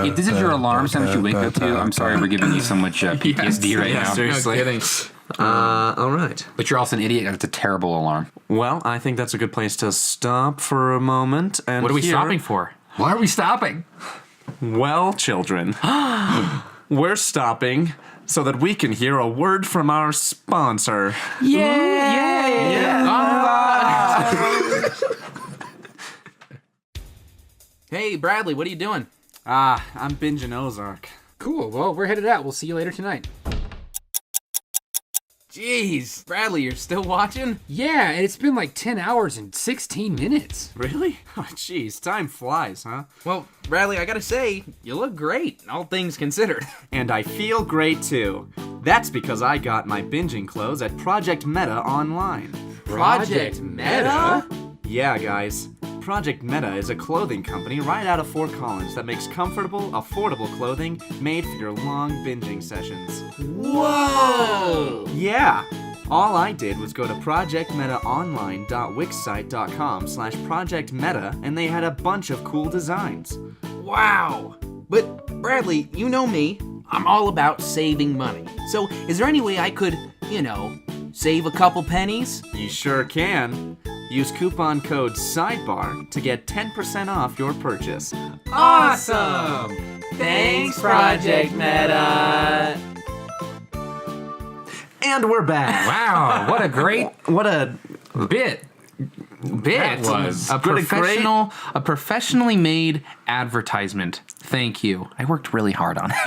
If this is your alarm sound that you wake up to, I'm sorry for giving you so much PTSD right now. Seriously. No kidding. All right. But you're also an idiot. It's a terrible alarm. Well, I think that's a good place to stop for a moment. And what are we stopping for? Why are we stopping? Well, children, we're stopping so that we can hear a word from our sponsor. Hey, Bradley, what are you doing? I'm binging Ozark. Cool. Well, we're headed out. We'll see you later tonight. Jeez, Bradley, you're still watching? Yeah, and it's been like 10 hours and 16 minutes. Really? Oh, jeez, time flies, huh? Well, Bradley, I gotta say, you look great, all things considered. And I feel great, too. That's because I got my binging clothes at Project Meta online. Project Meta? Yeah, guys. Project Meta is a clothing company right out of Fort Collins that makes comfortable, affordable clothing made for your long binging sessions. Whoa! Yeah! All I did was go to projectmetaonline.wixsite.com/projectmeta, and they had a bunch of cool designs. Wow! But, Bradley, you know me. I'm all about saving money. So, is there any way I could, save a couple pennies? You sure can. Use coupon code SIDEBAR to get 10% off your purchase. Awesome! Thanks, Project Meta! And we're back. Wow, what a great bit. That was a professionally made advertisement. Thank you. I worked really hard on it.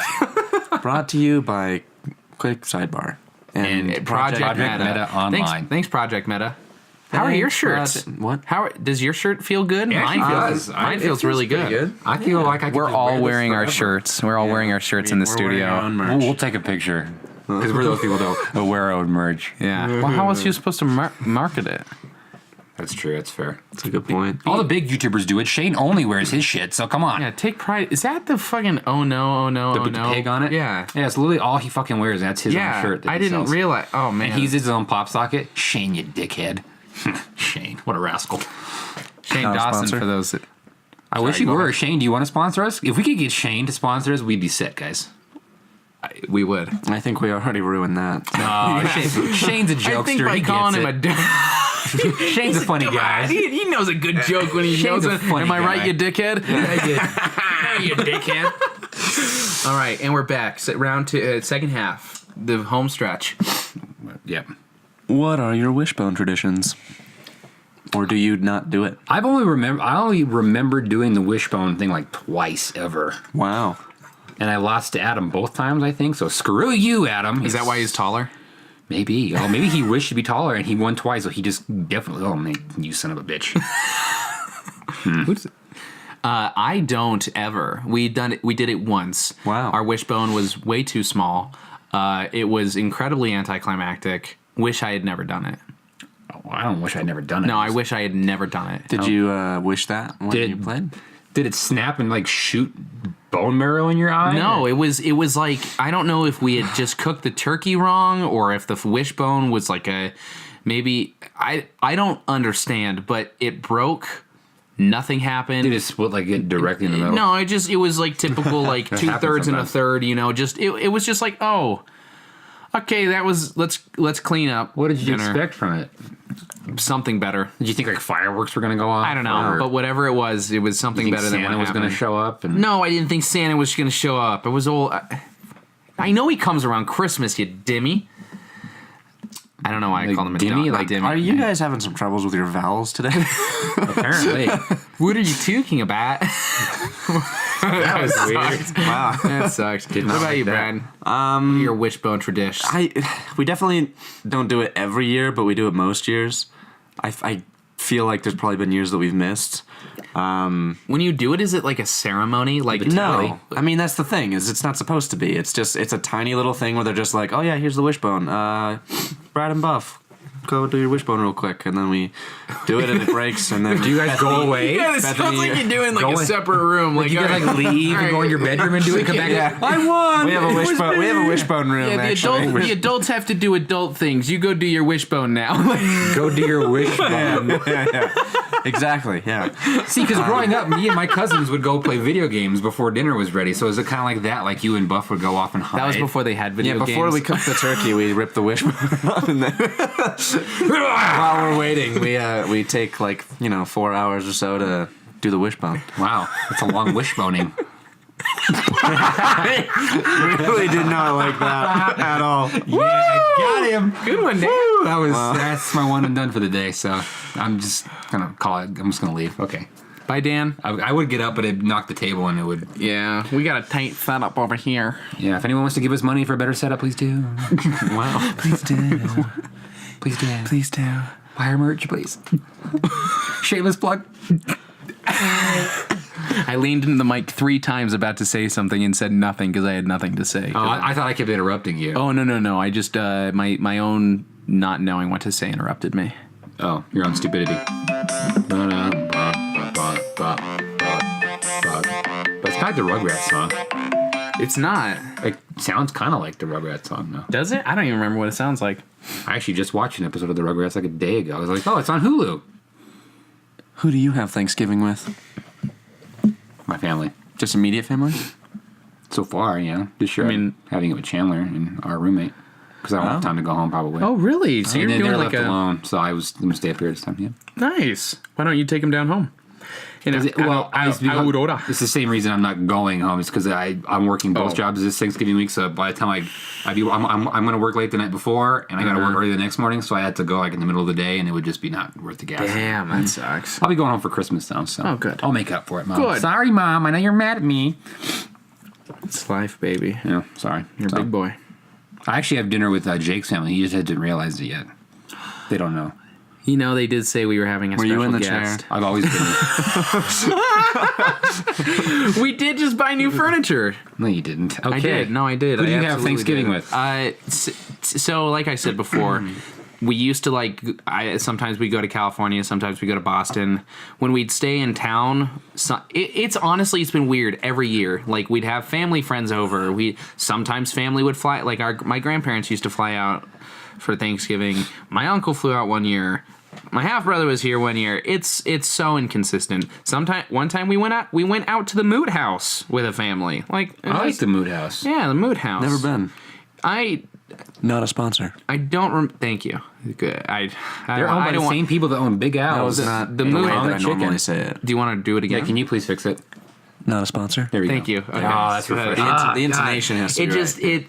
Brought to you by Quick Sidebar and Project Meta Online. Thanks, Project Meta. How are your shirts? What? Does your shirt feel good? Yeah, Mine feels really good. I feel like I could We're just all wear this wearing our forever. shirts. We're all wearing our shirts in the studio. We'll take a picture. Because we're those people that wear our own merch. Yeah. Well, how else are you supposed to market it? That's true. That's fair. That's a good point. All the big YouTubers do it. Shane only wears his shit, so come on. Yeah, take pride. Is that the fucking The pig on it? Yeah. Yeah, it's literally all he fucking wears. That's his own shirt. That I he didn't sells. realize. Oh, man. And he's his own pop socket. Shane, you dickhead. Shane, what a rascal. Shane Not a Dawson sponsor. for those that... I wish you were. Shane, do you want to sponsor us? If we could get Shane to sponsor us, we'd be set, guys. We would. I think we already ruined that. Oh, Shane's a jokester. I think by he calling gets him it. a... Shane's a funny guy. He knows a good joke when he Shane's knows a it. funny Am I right, guy. you dickhead? You dickhead. All right, and we're back. Round two, second half, the home stretch. Yep. What are your wishbone traditions? Or do you not do it? I only remember doing the wishbone thing like twice ever. Wow. And I lost to Adam both times, I think. So screw you, Adam. Is that why he's taller? Maybe. Oh, maybe he wished to be taller and he won twice, so he just definitely. Oh, man, you son of a bitch. I don't ever. We did it once. Wow. Our wishbone was way too small. It was incredibly anticlimactic. Wish I had never done it. Oh, I don't wish I'd never done it. No, I wish I had never done it. Did you wish that when you played? Did it snap and like shoot bone marrow in your eye? No, it was like, I don't know if we had just cooked the turkey wrong or if the wishbone was like maybe I don't understand, but it broke. Nothing happened. Did it split like it directly in the middle? No, it was like typical like 2/3 and a third, just it was just like, oh, okay, that was let's clean up. What did you dinner. expect from it? Something better. Did you think like fireworks were gonna go off? I don't know, but whatever it was something better than what Santa was happened. gonna show up. And No, I didn't think Santa was gonna show up. It was all. I know he comes around Christmas, you dimmy. I don't know why I call him a dimmy, like dimmy. Are you guys having some troubles with your vowels today? apparently. What are you talking about? That was weird. Wow. That sucks. What not about like you, that. Brad? Your wishbone tradition. We definitely don't do it every year, but we do it most years. I feel like there's probably been years that we've missed. When you do it, is it like a ceremony? Like No, I mean that's the thing is it's not supposed to be. It's a tiny little thing where they're just like, oh yeah, here's the wishbone. Brad and Buff, go do your wishbone real quick, and then we do it and it breaks, and then Do you guys go away? Yeah, it sounds like you're doing like Go a in. separate room. Like You guys like leave and go in your bedroom and do it? Come back. Yeah. I won. We have a wishbone. We have a wishbone room. Yeah, actually. the adults have to do adult things. You go do your wishbone now. Go do your wishbone. Exactly. Yeah. See, because growing up, me and my cousins would go play video games before dinner was ready. So is it kind of like that? Like you and Buff would go off and hide? That was before they had video Yeah. games. Before we cook the turkey, we rip the wishbone off, and then while we're waiting, we take like 4 hours or so to do the wishbone. Wow, that's a long wishboning. Really did not like that at all. Yeah, I got him. Good one, Dan. That's my one and done for the day. So I'm just gonna call it. I'm just gonna leave. Okay. Bye, Dan. I would get up, but it'd knock the table and it would. Yeah, we got a tight setup over here. Yeah, if anyone wants to give us money for a better setup, please do. Wow. Please do. Please do. Please do. Buy our merch, please. Shameless plug. I leaned into the mic 3 times about to say something and said nothing because I had nothing to say. Oh, I thought I kept interrupting you. Oh, no. I just, my own not knowing what to say interrupted me. Oh, your own stupidity. But it's not the Rugrats song. It's not. It sounds kind of like the Rugrats song, though. Does it? I don't even remember what it sounds like. I actually just watched an episode of the Rugrats like a day ago. I was like, oh, it's on Hulu. Who do you have Thanksgiving with? My family. Just immediate family? So far, yeah. This year, I mean- having it with Chandler and our roommate. Because I don't have time to go home, probably. Oh, really? So and you're then doing they're like left a... alone, so I was going to stay up here this time, yeah. Nice. Why don't you take him down home? Aurora. It's the same reason I'm not going home. It's because I'm working both jobs this Thanksgiving week. So by the time I'm going to work late the night before, and I got to work early the next morning. So I had to go like in the middle of the day, and it would just be not worth the gas. Damn, that sucks. I'll be going home for Christmas though. So good. I'll make up for it, Mom. Good. Sorry, Mom. I know you're mad at me. It's life, baby. Yeah, sorry. You're a big boy. I actually have dinner with Jake's family. He just hasn't realized it yet. They don't know. You know, they did say we were having a Were special you in the guest. chair? I've always been. We did just buy new furniture. No, you didn't. Okay. I did. No, I did. Who do you have absolutely Thanksgiving did. with? So, like I said before, we used to sometimes we go to California, sometimes we go to Boston. When we'd stay in town, it's honestly, it's been weird every year. Like, we'd have family friends over. Sometimes family would fly. Like, my grandparents used to fly out for Thanksgiving. My uncle flew out one year. My half brother was here one year. It's so inconsistent. One time we went out to the Moot House with a family. Like, I like the Mood House. yeah, the Moot House. Never been. Not a sponsor. I don't. Thank you. Good. They're owned by the same people that own Big Al. That was not the the movie way that I chicken. normally say it. Do you want to do it again? Yeah, can you please fix it? Not a sponsor. There we Thank go. you. Okay. Oh, that's refreshing. The intonation has to It be just right.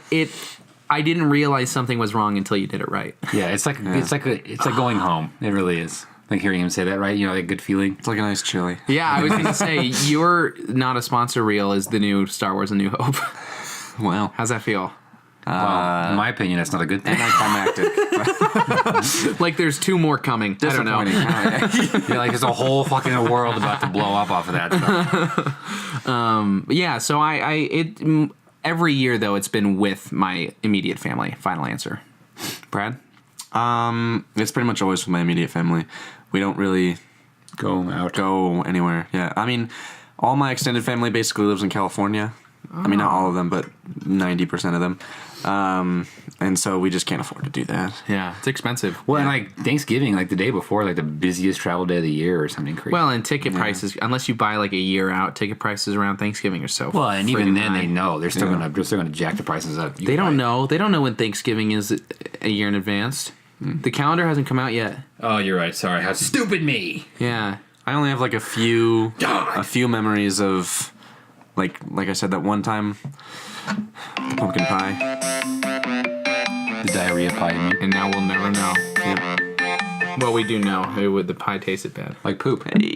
I didn't realize something was wrong until you did it right. Yeah, it's like going home. It really is. Like hearing him say that, right? You know, that good feeling. It's like a nice chili. Yeah, I was going to say, your not a sponsor reel is the new Star Wars A New Hope. Wow. How's that feel? Well, in my opinion, that's not a good thing. Anticlimactic. Like there's 2 more coming. I don't know. You're like, there's a whole fucking world about to blow up off of that stuff. Yeah, so every year, though, it's been with my immediate family. Final answer. Brad? It's pretty much always with my immediate family. We don't really Go anywhere. Yeah, I mean, all my extended family basically lives in California. I mean, not all of them, but 90% of them. And so we just can't afford to do that. Yeah, it's expensive. Well, and like Thanksgiving, like the day before, like the busiest travel day of the year or something crazy. Well, and ticket prices, unless you buy like a year out, ticket prices around Thanksgiving are so. Well, and even friggin' then high. they know they're still gonna jack the prices up. They don't know. They don't know when Thanksgiving is a year in advance. The calendar hasn't come out yet. Oh, you're right. Sorry, how stupid me. Yeah. I only have like a few memories of, like I said, that one time, the pumpkin pie. The diarrhea pie, you mean? And now we'll never know. Yep. Well, we do know. The pie tasted bad. Like poop. Hey.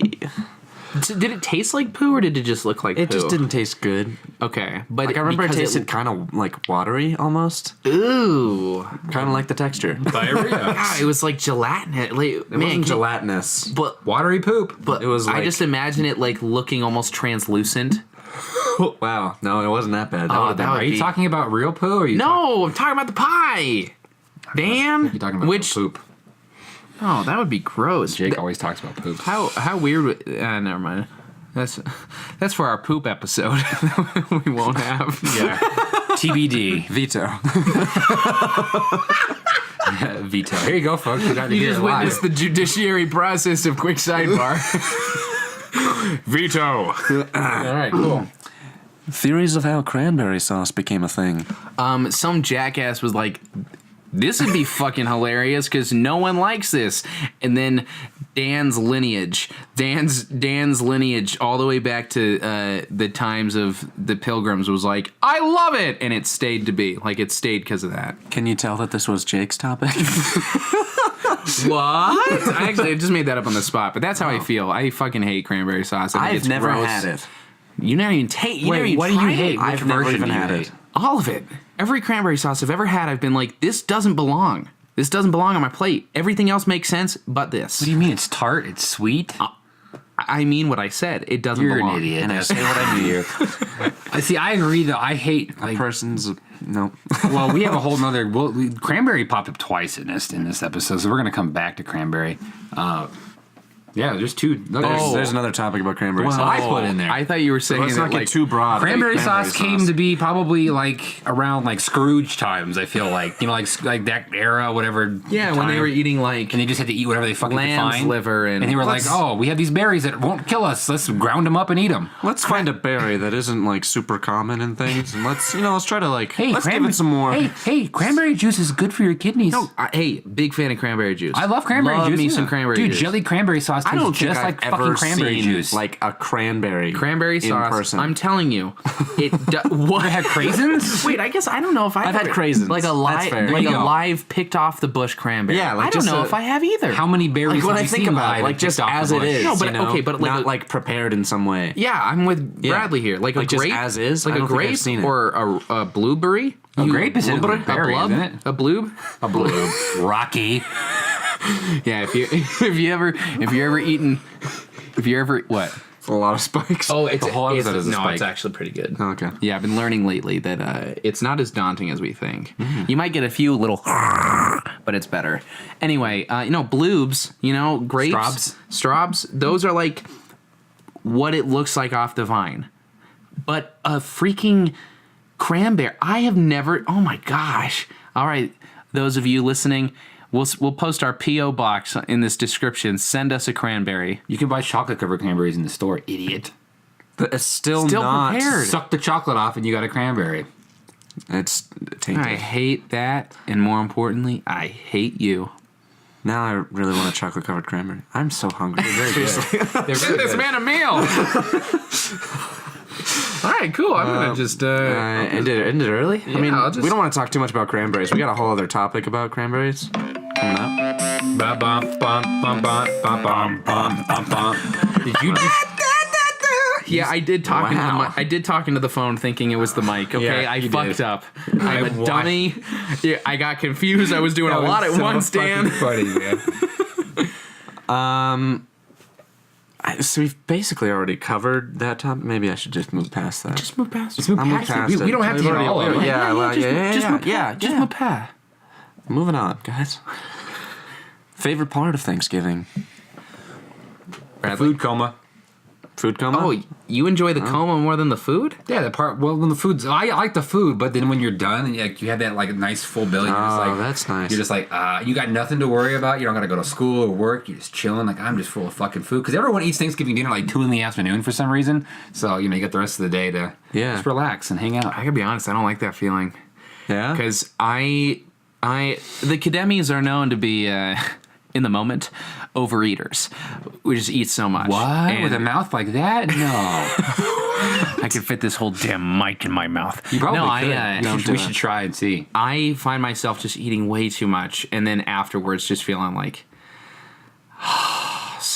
Did it taste like poo, or did it just look like poo? It just didn't taste good. Okay, but Like I remember it because tasted kind of like watery almost. Ooh. Kind of like the texture. Diarrhea. God, it was like gelatinous. Like, It wasn't gelatinous. But Watery poop. but It was I like- just imagine it like looking almost translucent. Wow. No, it wasn't that bad. Oh, would've been- that would Are you be- talking about real poo? Or are you No, I'm talking about the pie. Dan, You're talking about which poop. oh, that would be gross. Jake always talks about poop. How weird? Never mind. That's for our poop episode. We won't have. Yeah. TBD. Veto. Veto. Here you go, folks. You got to You hear just it live. witnessed the judiciary process of quick sidebar. Veto. All right, cool. Theories of how cranberry sauce became a thing. Some jackass was like, this would be fucking hilarious because no one likes this. And then Dan's lineage all the way back to the times of the Pilgrims was like, I love it. And it stayed to be. Like, it stayed because of that. Can you tell that this was Jake's topic? What? I just made that up on the spot, but that's how I feel. I fucking hate cranberry sauce. I think I've it's never gross. had it. You never even taste. Wait, what do you hate? Which I've never version even do you had hate? it. All of it. Every cranberry sauce I've ever had, I've been like, this doesn't belong. This doesn't belong on my plate. Everything else makes sense but this. What do you mean? It's tart? It's sweet? I mean what I said. It doesn't You're belong. an idiot. And I say what I mean. I see. I agree, though. I hate like. No. Well, we have a whole nother. Cranberry popped up twice in this episode, so we're gonna come back to cranberry. Yeah, there's two. There's another topic about cranberry Well, sauce. I put in there. I thought you were saying Let's that not like get too broad. Cranberry Like sauce came to be probably like around like Scrooge times. I feel like like that era, whatever. yeah, when they time. were eating like and they just had to eat whatever they fucking could lamb's find. liver and they were like, Let's- "Oh, we have these berries that won't kill us. Let's ground them up and eat them." Let's find a berry that isn't like super common in things, and let's try to like let's give it some more. Hey, cranberry juice is good for your kidneys. No, hey, big fan of cranberry juice. I love cranberry juice. me yeah. some cranberry Dude, juice. jelly cranberry sauce tastes I don't think just I've like ever fucking cranberry seen juice. like a cranberry Cranberry sauce. in person. I'm telling you, it. What? had craisins? Wait, I guess I don't know if I've had craisins. Like a That's live, fair. like There you a go. live picked off the bush cranberry. Yeah, like I don't just know a- if I have either. How many berries like when have I you think seen about live it, like and just picked off as the it bush? is. No, but you know? okay, but like not a- like prepared in some way. Yeah, I'm with Yeah. Bradley here. Like a Like just grape, as is? like I a don't think I've grape seen it. or a blueberry. A grape is a Blueberry? berry, a blub, isn't it? A bloob. A blue. Rocky. Yeah, if you ever what? It's a lot of spikes. Oh, it's The whole episode is a no, spike. it's actually pretty good. Okay. Yeah, I've been learning lately that it's not as daunting as we think. Mm-hmm. You might get a few little, but it's better. Anyway, bloobs, grapes, straubs, those are like what it looks like off the vine. But a freaking cranberry, I have never. Oh my gosh! All right, those of you listening, we'll post our PO box in this description. Send us a cranberry. You can buy chocolate covered cranberries in the store, idiot. But it's still Not prepared. Suck the chocolate off and you got a cranberry. It's tainted. I hate that, and more importantly, I hate you. Now I really want a chocolate covered cranberry. I'm so hungry. Seriously. Get this man a meal. All right, cool. I'm gonna just end it early. Yeah, I mean, I'll just- we don't want to talk too much about cranberries. We got a whole other topic about cranberries coming up. Did you just... Yeah, I did talk into the Wow. mic. I did talk into the phone thinking it was the mic. Okay, Yeah, I you fucked did. up. I'm a dummy. Yeah, I got confused. I was doing a lot at once, Dan. Funny, man. So we've basically already covered that topic. Maybe I should just move past that. Just move past. Let's move I'm past it. past We don't have to We've hear already- all of it. Yeah, well, yeah. Just move past. Moving on, guys. Favorite part of Thanksgiving? Food coma. Food coma? Oh, you enjoy the coma more than the food? Yeah, the part. Well, when the food's, I like the food, but then when you're done and you have that like nice full belly, you're just like, that's nice. You're just like, you got nothing to worry about. You don't got to go to school or work. You're just chilling. Like I'm just full of fucking food because everyone eats Thanksgiving dinner like 2 p.m. for some reason. So you got the rest of the day to just relax and hang out. I gotta be honest. I don't like that feeling Yeah? because the Kademis are known to be in the moment overeaters. We just eat so much. What? And With a mouth like that? No. I could fit this whole damn mic in my mouth. You probably no, could. We should try and see. I find myself just eating way too much, and then afterwards just feeling like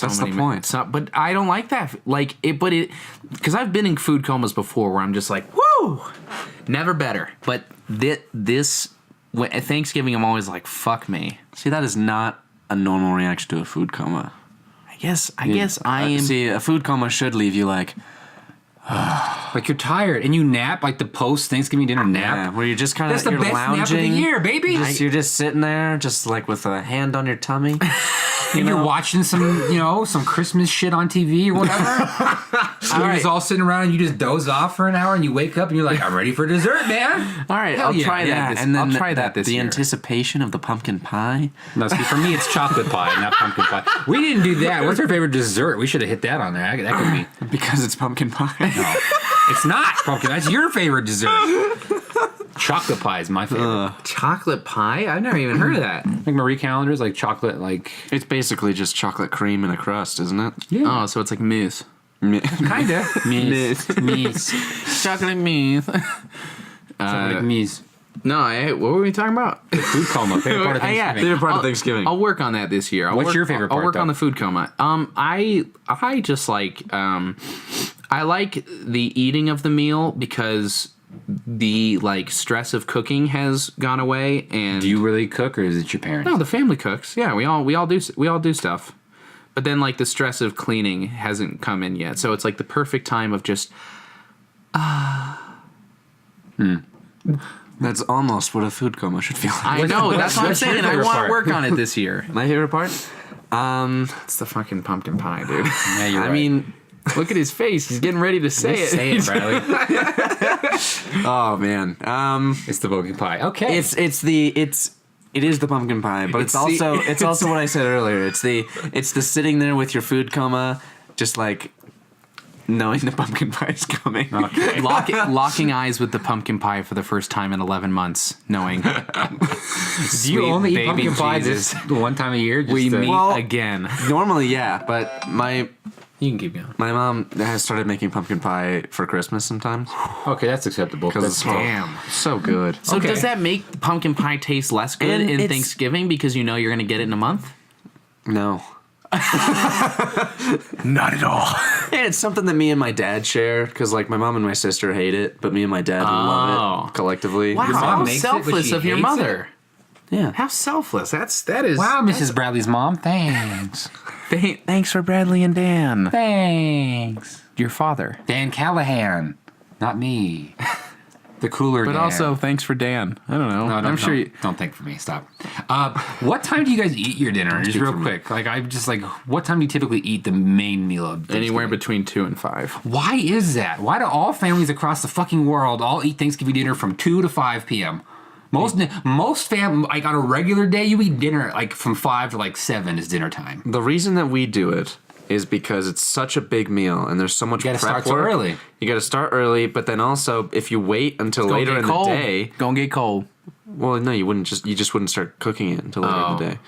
That's the point. But I don't like that. Like it, because I've been in food comas before where I'm just like, woo, never better. But this at Thanksgiving, I'm always like, fuck me. See, that is not a normal reaction to a food coma. I guess I am. See, a food coma should leave you like Like you're tired and you nap, like the post Thanksgiving dinner nap. where you're just kind of That's the you're best lounging. nap of the year, baby. You're just sitting there, just like with a hand on your tummy. And you're watching some Christmas shit on TV or whatever. So you're just all sitting around and you just doze off for an hour and you wake up and you're like, I'm ready for dessert, man. All right, Hell I'll yeah. try Yeah, that. and then I'll try that this the year. anticipation of the pumpkin pie. No, see, for me it's chocolate pie, not pumpkin pie. We didn't do that. What's our favorite dessert? We should have hit that on there. That could be. Because it's pumpkin pie. No, it's not pumpkin. That's your favorite dessert. Chocolate pie is my favorite. Chocolate pie? I've never even heard of that. Like Marie Callender's, like chocolate, like It's basically just chocolate cream in a crust, isn't it? Oh, so it's like mousse. kinda mies. Chocolate mousse. Like mies. No, what were we talking about? Food coma. Favorite part of Yeah, Thanksgiving. Favorite part of Thanksgiving. I'll work on that this year. What's your favorite I'll part, work on though? the food coma. I just like I like the eating of the meal because the like stress of cooking has gone away. And Do you really cook or is it your parents? No, the family cooks. Yeah, we all do stuff. But then like the stress of cleaning hasn't come in yet. So it's like the perfect time of just That's almost what a food coma should feel like. I know, that's what I'm what's your saying. I favorite want to part? work on it this year. My favorite part? It's the fucking pumpkin pie, dude. Yeah, you're I right. mean, look at his face. He's getting ready to say it. Say it, Bradley. Oh man. It's the pumpkin pie. Okay. It is the pumpkin pie, but it's also what I said earlier. It's the sitting there with your food coma, just like knowing the pumpkin pie is coming. Okay. Locking eyes with the pumpkin pie for the first time in 11 months, knowing Do you sweet only eat baby pumpkin pie Jesus. this one time a year? Just we to- meet Well- again. Normally, yeah, but my You can keep going. mom has started making pumpkin pie for Christmas sometimes Okay, that's acceptable. because it's so good. So Okay. does that make pumpkin pie taste less good And in it's- Thanksgiving because you know you're going to get it in a month? No. Not at all. And it's something that me and my dad share because, like, my mom and my sister hate it, but me and my dad love it collectively. Wow, Your mom how makes it, but selfless she of your hates mother. Yeah. How selfless. That is. Wow, Mrs. Bradley's mom. Thanks. Thanks for Bradley and Dan. Thanks. Your father. Dan Callahan. Not me. The cooler But Dan. also, thanks for Dan. I don't know. No, I'm sure you. don't think for me. Stop. What time do you guys eat your dinner? Just real quick. Like, I'm just like, what time do you typically eat the main meal of Thanksgiving? Anywhere between 2 and 5. Why is that? Why do all families across the fucking world all eat Thanksgiving dinner from 2 to 5 p.m.? Most like on a regular day, you eat dinner like from 5 to like 7 is dinner time. The reason that we do it is because it's such a big meal and there's so much You gotta prep start so work. early. You got to start early, but then also if you wait until later in the day, Gonna get cold. well, no, you just wouldn't start cooking it until later in the day.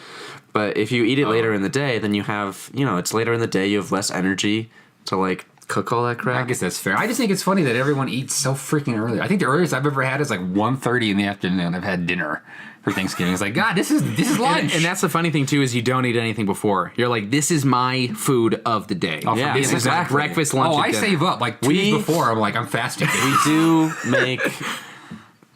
But if you eat it later in the day, then you have, it's later in the day, you have less energy to like cook all that crap. I guess that's fair. I just think it's funny that everyone eats so freaking early. I think the earliest I've ever had is like 1:30 in the afternoon. I've had dinner for Thanksgiving. It's like, God, this is lunch. And that's the funny thing too is you don't eat anything before. You're like, this is my food of the day. Yeah, this is like exactly. breakfast, lunch. Oh, and I dinner. save up like 2 days before. I'm like, I'm fasting. We do make.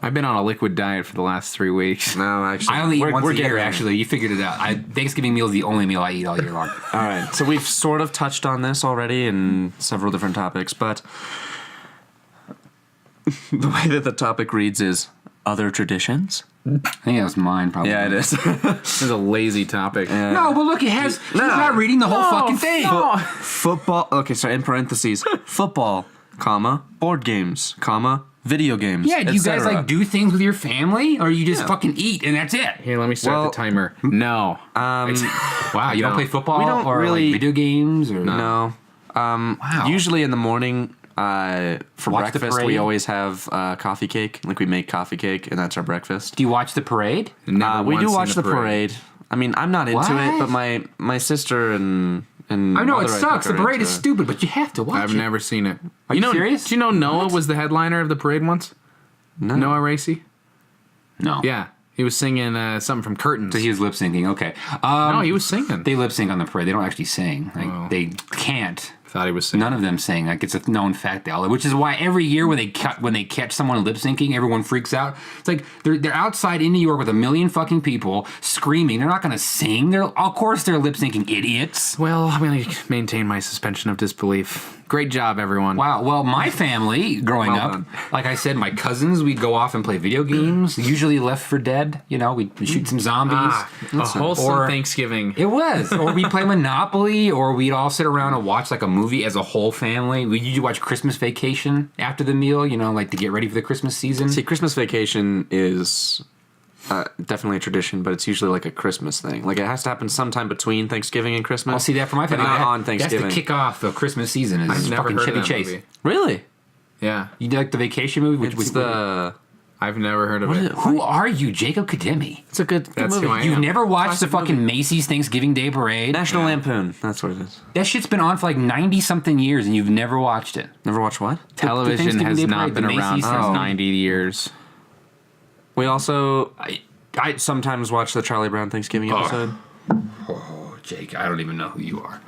I've been on a liquid diet for the last 3 weeks. No, actually, I only eat once a getting year. there. Actually, you figured it out. Thanksgiving meal is the only meal I eat all year long. All right, so we've sort of touched on this already in several different topics, but the way that the topic reads is other traditions. I think that was mine, probably. Yeah, it is. This is a lazy topic. No, but look, it has. He's not reading the whole fucking thing. Football. Okay, sorry. In parentheses, football, comma, board games, comma, video games. Yeah, do you guys etc. like do things with your family, or you just fucking eat and that's it? Here, let me start Well, the timer. No. Wow, you don't play football We don't or really- like video games or No. Wow. Usually in the morning, for Watch the breakfast, we parade? always have coffee cake. Like we make coffee cake, and that's our breakfast. Do you watch the parade? Never We once do seen watch a the parade. I mean, I'm not into it, What? but my sister and I know mother, it think, sucks. The are parade into is it. stupid, but you have to watch I've it. never seen it. Are you know, serious? Do you know Noah was the headliner of the parade once? No. Noah Racy? No. Yeah. He was singing something from Curtains. So he was lip syncing. Okay. No, he was singing. They lip sync on the parade. They don't actually sing. Like they can't. Thought he was singing. None of them sing. Like it's a known fact, which is why every year when they catch someone lip syncing, everyone freaks out. It's like they're outside in New York with a million fucking people screaming. They're not going to sing. Of course they're lip syncing, idiots. Well, I'm going to maintain my suspension of disbelief. Great job, everyone. Wow. Well, my family growing Well up, done. like I said, my cousins, we'd go off and play video games. Usually Left 4 Dead. You know, we'd shoot some zombies. A wholesome Or- Thanksgiving. It was. Or we'd play Monopoly, or we'd all sit around and watch like a movie as a whole family. We usually watch Christmas Vacation after the meal, you know, like to get ready for the Christmas season. See, Christmas Vacation is definitely a tradition, but it's usually like a Christmas thing. Like it has to happen sometime between Thanksgiving and Christmas. I'll see that for my but family. not on Thanksgiving. That's the kickoff of Christmas season. Is I've never fucking heard Chevy of that Chase. movie. Really? Yeah. You like the vacation movie? It's the. I've never heard of it. Who are you, Jacob Kademi? It's a good That's movie. who I You've am. never watched the Classic fucking movie. Macy's Thanksgiving Day Parade? National Lampoon. That's what it is. That shit's been on for like 90-something years, and you've never watched it. Never watched what? Television Thanksgiving has Day not Parade, been the around Macy's for Thanksgiving. 90 years. We also. I sometimes watch the Charlie Brown Thanksgiving episode. Oh, Jake, I don't even know who you are.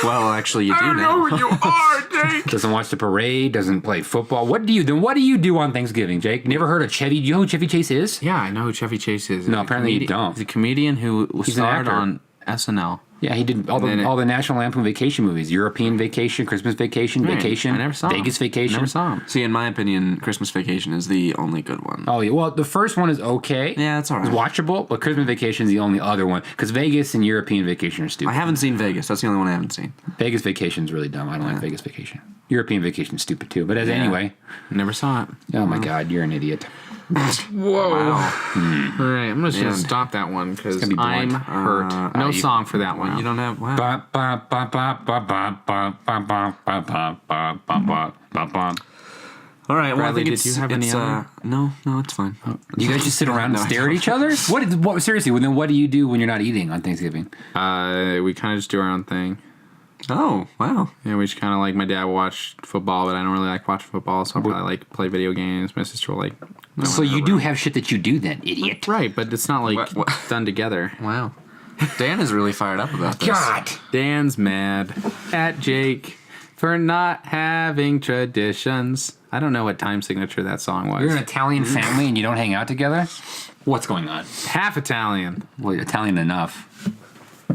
Well, actually, you do now. you are, Jake. Doesn't watch the parade, doesn't play football. What do you do on Thanksgiving, Jake? Never heard of Chevy? Do you know who Chevy Chase is? Yeah, I know who Chevy Chase is. No, He's a apparently you don't. He's a comedian who an starred actor. on SNL. Yeah, he did all then the National Lampoon Vacation movies: European Vacation, Christmas Vacation, Right. Vacation, I never saw him. Vegas Vacation. Never saw him. See, in my opinion, Christmas Vacation is the only good one. Oh yeah, well the first one is okay. Yeah, it's all right. It's watchable, but Christmas Vacation is the only other one because Vegas and European Vacation are stupid. I haven't seen Vegas. That's the only one I haven't seen. Vegas Vacation is really dumb. I don't like Vegas Vacation. European Vacation is stupid too. But anyway, Never saw it. oh my God, you're an idiot. Whoa. All right, I'm just going to stop that one because gonna be I'm blunt. hurt. No song for that one. You don't have. Wow. Ba, ba, ba, ba, ba, ba, ba, ba, ba, ba, ba, ba, ba, ba, ba. All right. Well, Bradley, I think did you have any it's, other? No, it's fine. You guys just sit around and No, I stare at each other? What seriously? Well, then what do you do when you're not eating on Thanksgiving? We kind of just do our own thing. Oh, wow. Yeah, we just kind of like, my dad will watch football, but I don't really like watching football, so I'll probably like play video games. My sister will like. So you do have shit that you do then, idiot. Right, but it's not like What? done together. Wow. Dan is really fired up about this. God. Dan's mad at Jake for not having traditions. I don't know what time signature that song was. You're an Italian family and you don't hang out together? What's going on? half Italian. Well, you're Italian enough.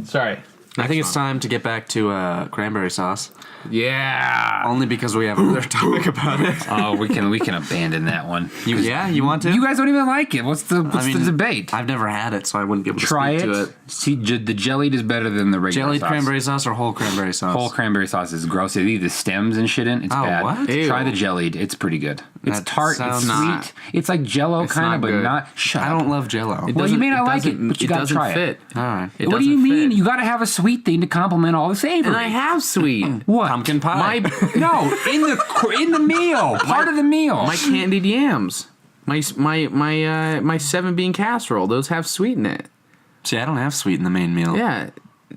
Sorry. I think it's time to get back to cranberry sauce. Yeah. Only because we have another topic about it. Oh, we can abandon that one. Yeah, you want to? You guys don't even like it. What's the I mean, the debate? I've never had it, so I wouldn't be able to Try speak it. to it. See, the jellied is better than the regular Jellied sauce. cranberry sauce or whole cranberry sauce? Whole cranberry sauce is gross. They leave the stems and shit in. It's Oh, bad. what? Ew. Try the jellied. It's pretty good. It's That tart. It's sounds sweet. not- It's like Jello It's kind not of, but good. not. Shut I up. don't love Jello. Well, you may not like it, but you gotta doesn't try it. fit. All right. It What do you doesn't mean? fit. You got to have a sweet thing to complement all the savory. And I have sweet. what? Pumpkin pie. No, in the meal, part of the meal. My candied yams. My 7-bean casserole. Those have sweet in it. See, I don't have sweet in the main meal. Yeah.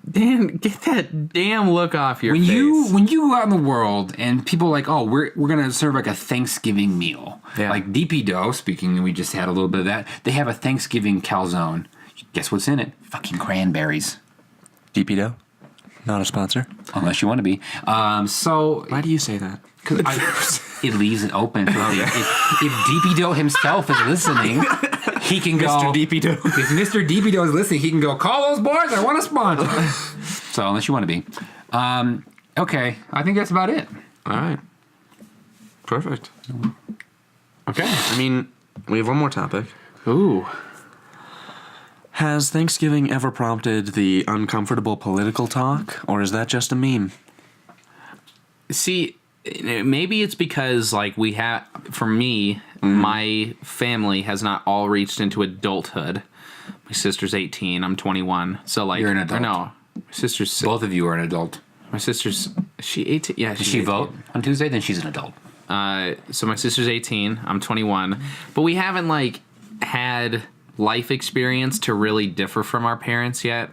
Dan, get that damn look off your face. When you go out in the world and people are like, oh, we're gonna serve like a Thanksgiving meal. Yeah. Like DP Dough, speaking, we just had a little bit of that. They have a Thanksgiving calzone. Guess what's in it? Fucking cranberries. DP Dough? Not a sponsor. Unless you want to be. So Why do you say that? it leaves it open. If DP Dough himself is listening, he can go. Mr. DP Dough. If Mr. DP Dough is listening, he can go, call those boys, I want a sponsor. So, unless you want to be. Okay, I think that's about it. All right. Perfect. Okay. I mean, we have one more topic. Ooh. Has Thanksgiving ever prompted the uncomfortable political talk, or is that just a meme? See, maybe it's because, like, we have, for me, my family has not all reached into adulthood. My sister's 18, I'm 21. So, like, You're an adult. No, my sister's, Both of you are an adult. my sister's, is she 18? Yeah, Does she vote on Tuesday? Then she's an adult. So my sister's 18, I'm 21. But we haven't, like, had life experience to really differ from our parents yet.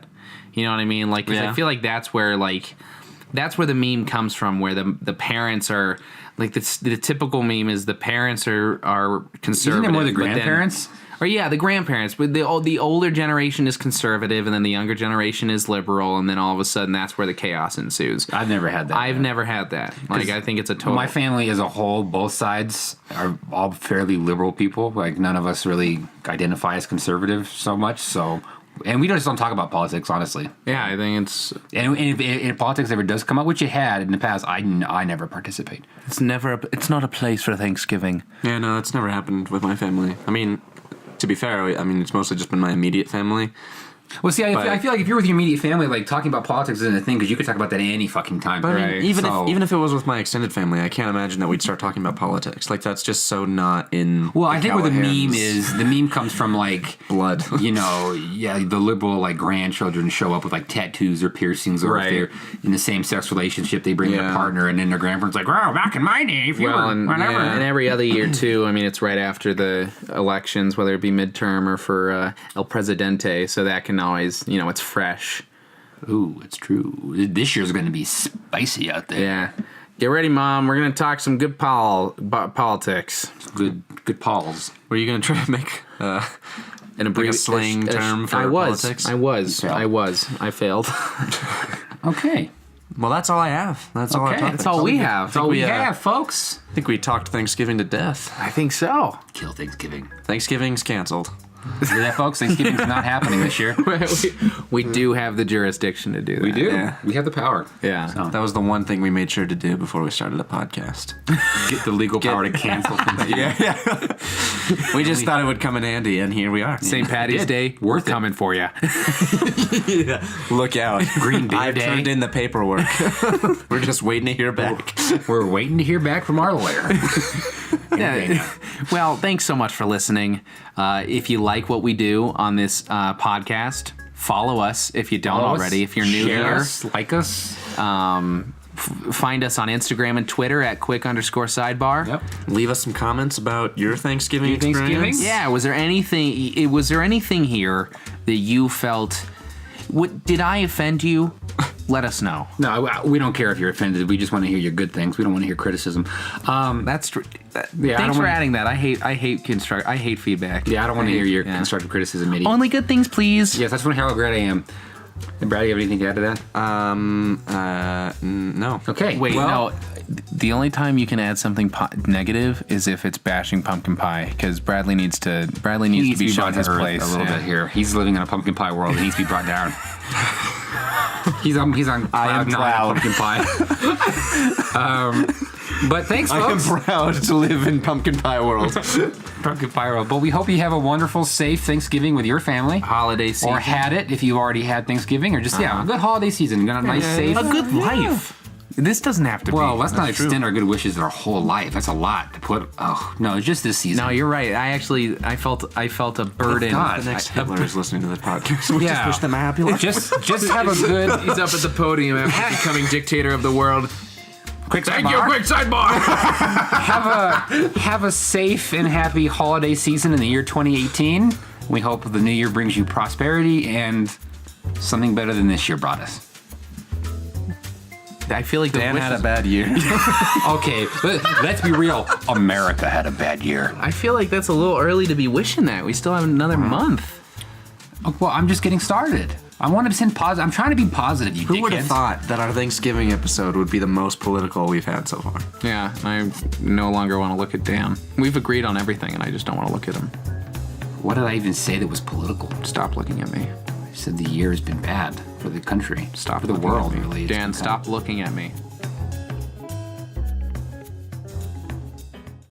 You know what I mean? Like, 'cause I feel like that's where the meme comes from, where the parents are, like, the typical meme is the parents are conservative. Isn't it more the but then- grandparents? Or yeah, the grandparents. But the older generation is conservative, and then the younger generation is liberal, and then all of a sudden that's where the chaos ensues. I've never had that. I've never had that. Like, I think it's a total. My family as a whole, both sides are all fairly liberal people. Like, none of us really identify as conservative so much. So, and we just don't talk about politics, honestly. Yeah, I think it's And if politics ever does come up, which it had in the past, I never participate. It's not a place for Thanksgiving. Yeah, no, it's never happened with my family. I mean, to be fair, it's mostly just been my immediate family. Well, see, But- I feel like if you're with your immediate family, like, talking about politics isn't a thing because you could talk about that any fucking time. But I mean, Right. even if it was with my extended family, I can't imagine that we'd start talking about politics. Like, that's just so not in. Well, I think what the meme Callaghan's is, the meme comes from, like, blood. you know, yeah, the liberal, like, grandchildren show up with, like, tattoos or piercings, or if Right. they're in the same sex relationship, they bring their Yeah. partner, and then their grandparents like, oh, back in my day, if you well, were and, whatever. and every other year too. I mean, it's right after the elections, whether it be midterm or for El Presidente, so that can always, it's fresh. Ooh, it's true. This year's going to be spicy out there. Yeah. Get ready, Mom. We're gonna talk some good politics. Good Pauls. Were you going to try to make a slang term for politics? I was. I failed. Okay. Well, that's all I have. That's all I Okay. talked That's about. all we have. That's all we we, have, folks. I think we talked Thanksgiving to death. I think so. Kill Thanksgiving. Thanksgiving's canceled. Hear that, folks? Thanksgiving's not happening this year. we do have the jurisdiction to do that. We do. Yeah. We have the power. Yeah. So, That was the one thing we made sure to do before we started a podcast. get the legal power to cancel Thanksgiving. We just thought it would come in handy, and here we are. St. Patty's Day, Worth it. coming for you. Look out. Green Beer I've Day. turned in the paperwork. We're just waiting to hear back. We're waiting to hear back from our lawyer. Yeah. Well, thanks so much for listening. If you like what we do on this podcast, follow us if you don't already. If you're new Share here, us, like us. find us on Instagram and Twitter at quick_sidebar. Yep. Leave us some comments about your Thanksgiving Your Thanksgiving? experience. Yeah, was there anything here that you felt? Did I offend you? Let us know. No, we don't care if you're offended. We just want to hear your good things. We don't want to hear criticism. That's true. I Thanks don't for wanna- adding that. I hate feedback. Yeah, I don't want to hear your yeah. constructive criticism, Eddie. Only good things, please. Yes, that's how glad I am. And Brad, you have anything to add to that? No. Okay. Wait, well, no. The only time you can add something negative is if it's bashing pumpkin pie, because Bradley needs to be shown brought his to earth place a little bit here. He's living in a pumpkin pie world. He needs to be brought down. He's on I am cloud nine proud. pumpkin pie. But thanks, folks. proud to live in pumpkin pie world. Pumpkin pie world. But we hope you have a wonderful, safe Thanksgiving with your family. Holiday season. Or had it if you already had Thanksgiving, or just a good holiday season. Got a nice, safe. A good life. This doesn't have to Well, be. let's not extend our good wishes our whole life. That's a lot to put. Oh no, it's just this season. No, you're right. I felt a burden. God. The next Hitler is listening to the podcast. We Yeah. just wish them a happy life. just have a good. He's up at the podium after becoming dictator of the world. Quick Thank you, sidebar. quick sidebar. Have a safe and happy holiday season in the year 2018. We hope the new year brings you prosperity and Something better than this year brought us. I feel like Dan had a bad year. Okay, let's be real. America had a bad year. I feel like that's a little early to be wishing that. We still have another month. Oh, well, I'm just getting started. I want to send positive. I'm trying to be positive, you Who would have dickheads. thought that our Thanksgiving episode would be the most political we've had so far? Yeah, I no longer want to look at Dan. We've agreed on everything, and I just don't want to look at him. What did I even say that was political? Stop looking at me. I said the year has been bad for the country. Stop for the looking world, at me. really. It's Dan, been stop looking at me.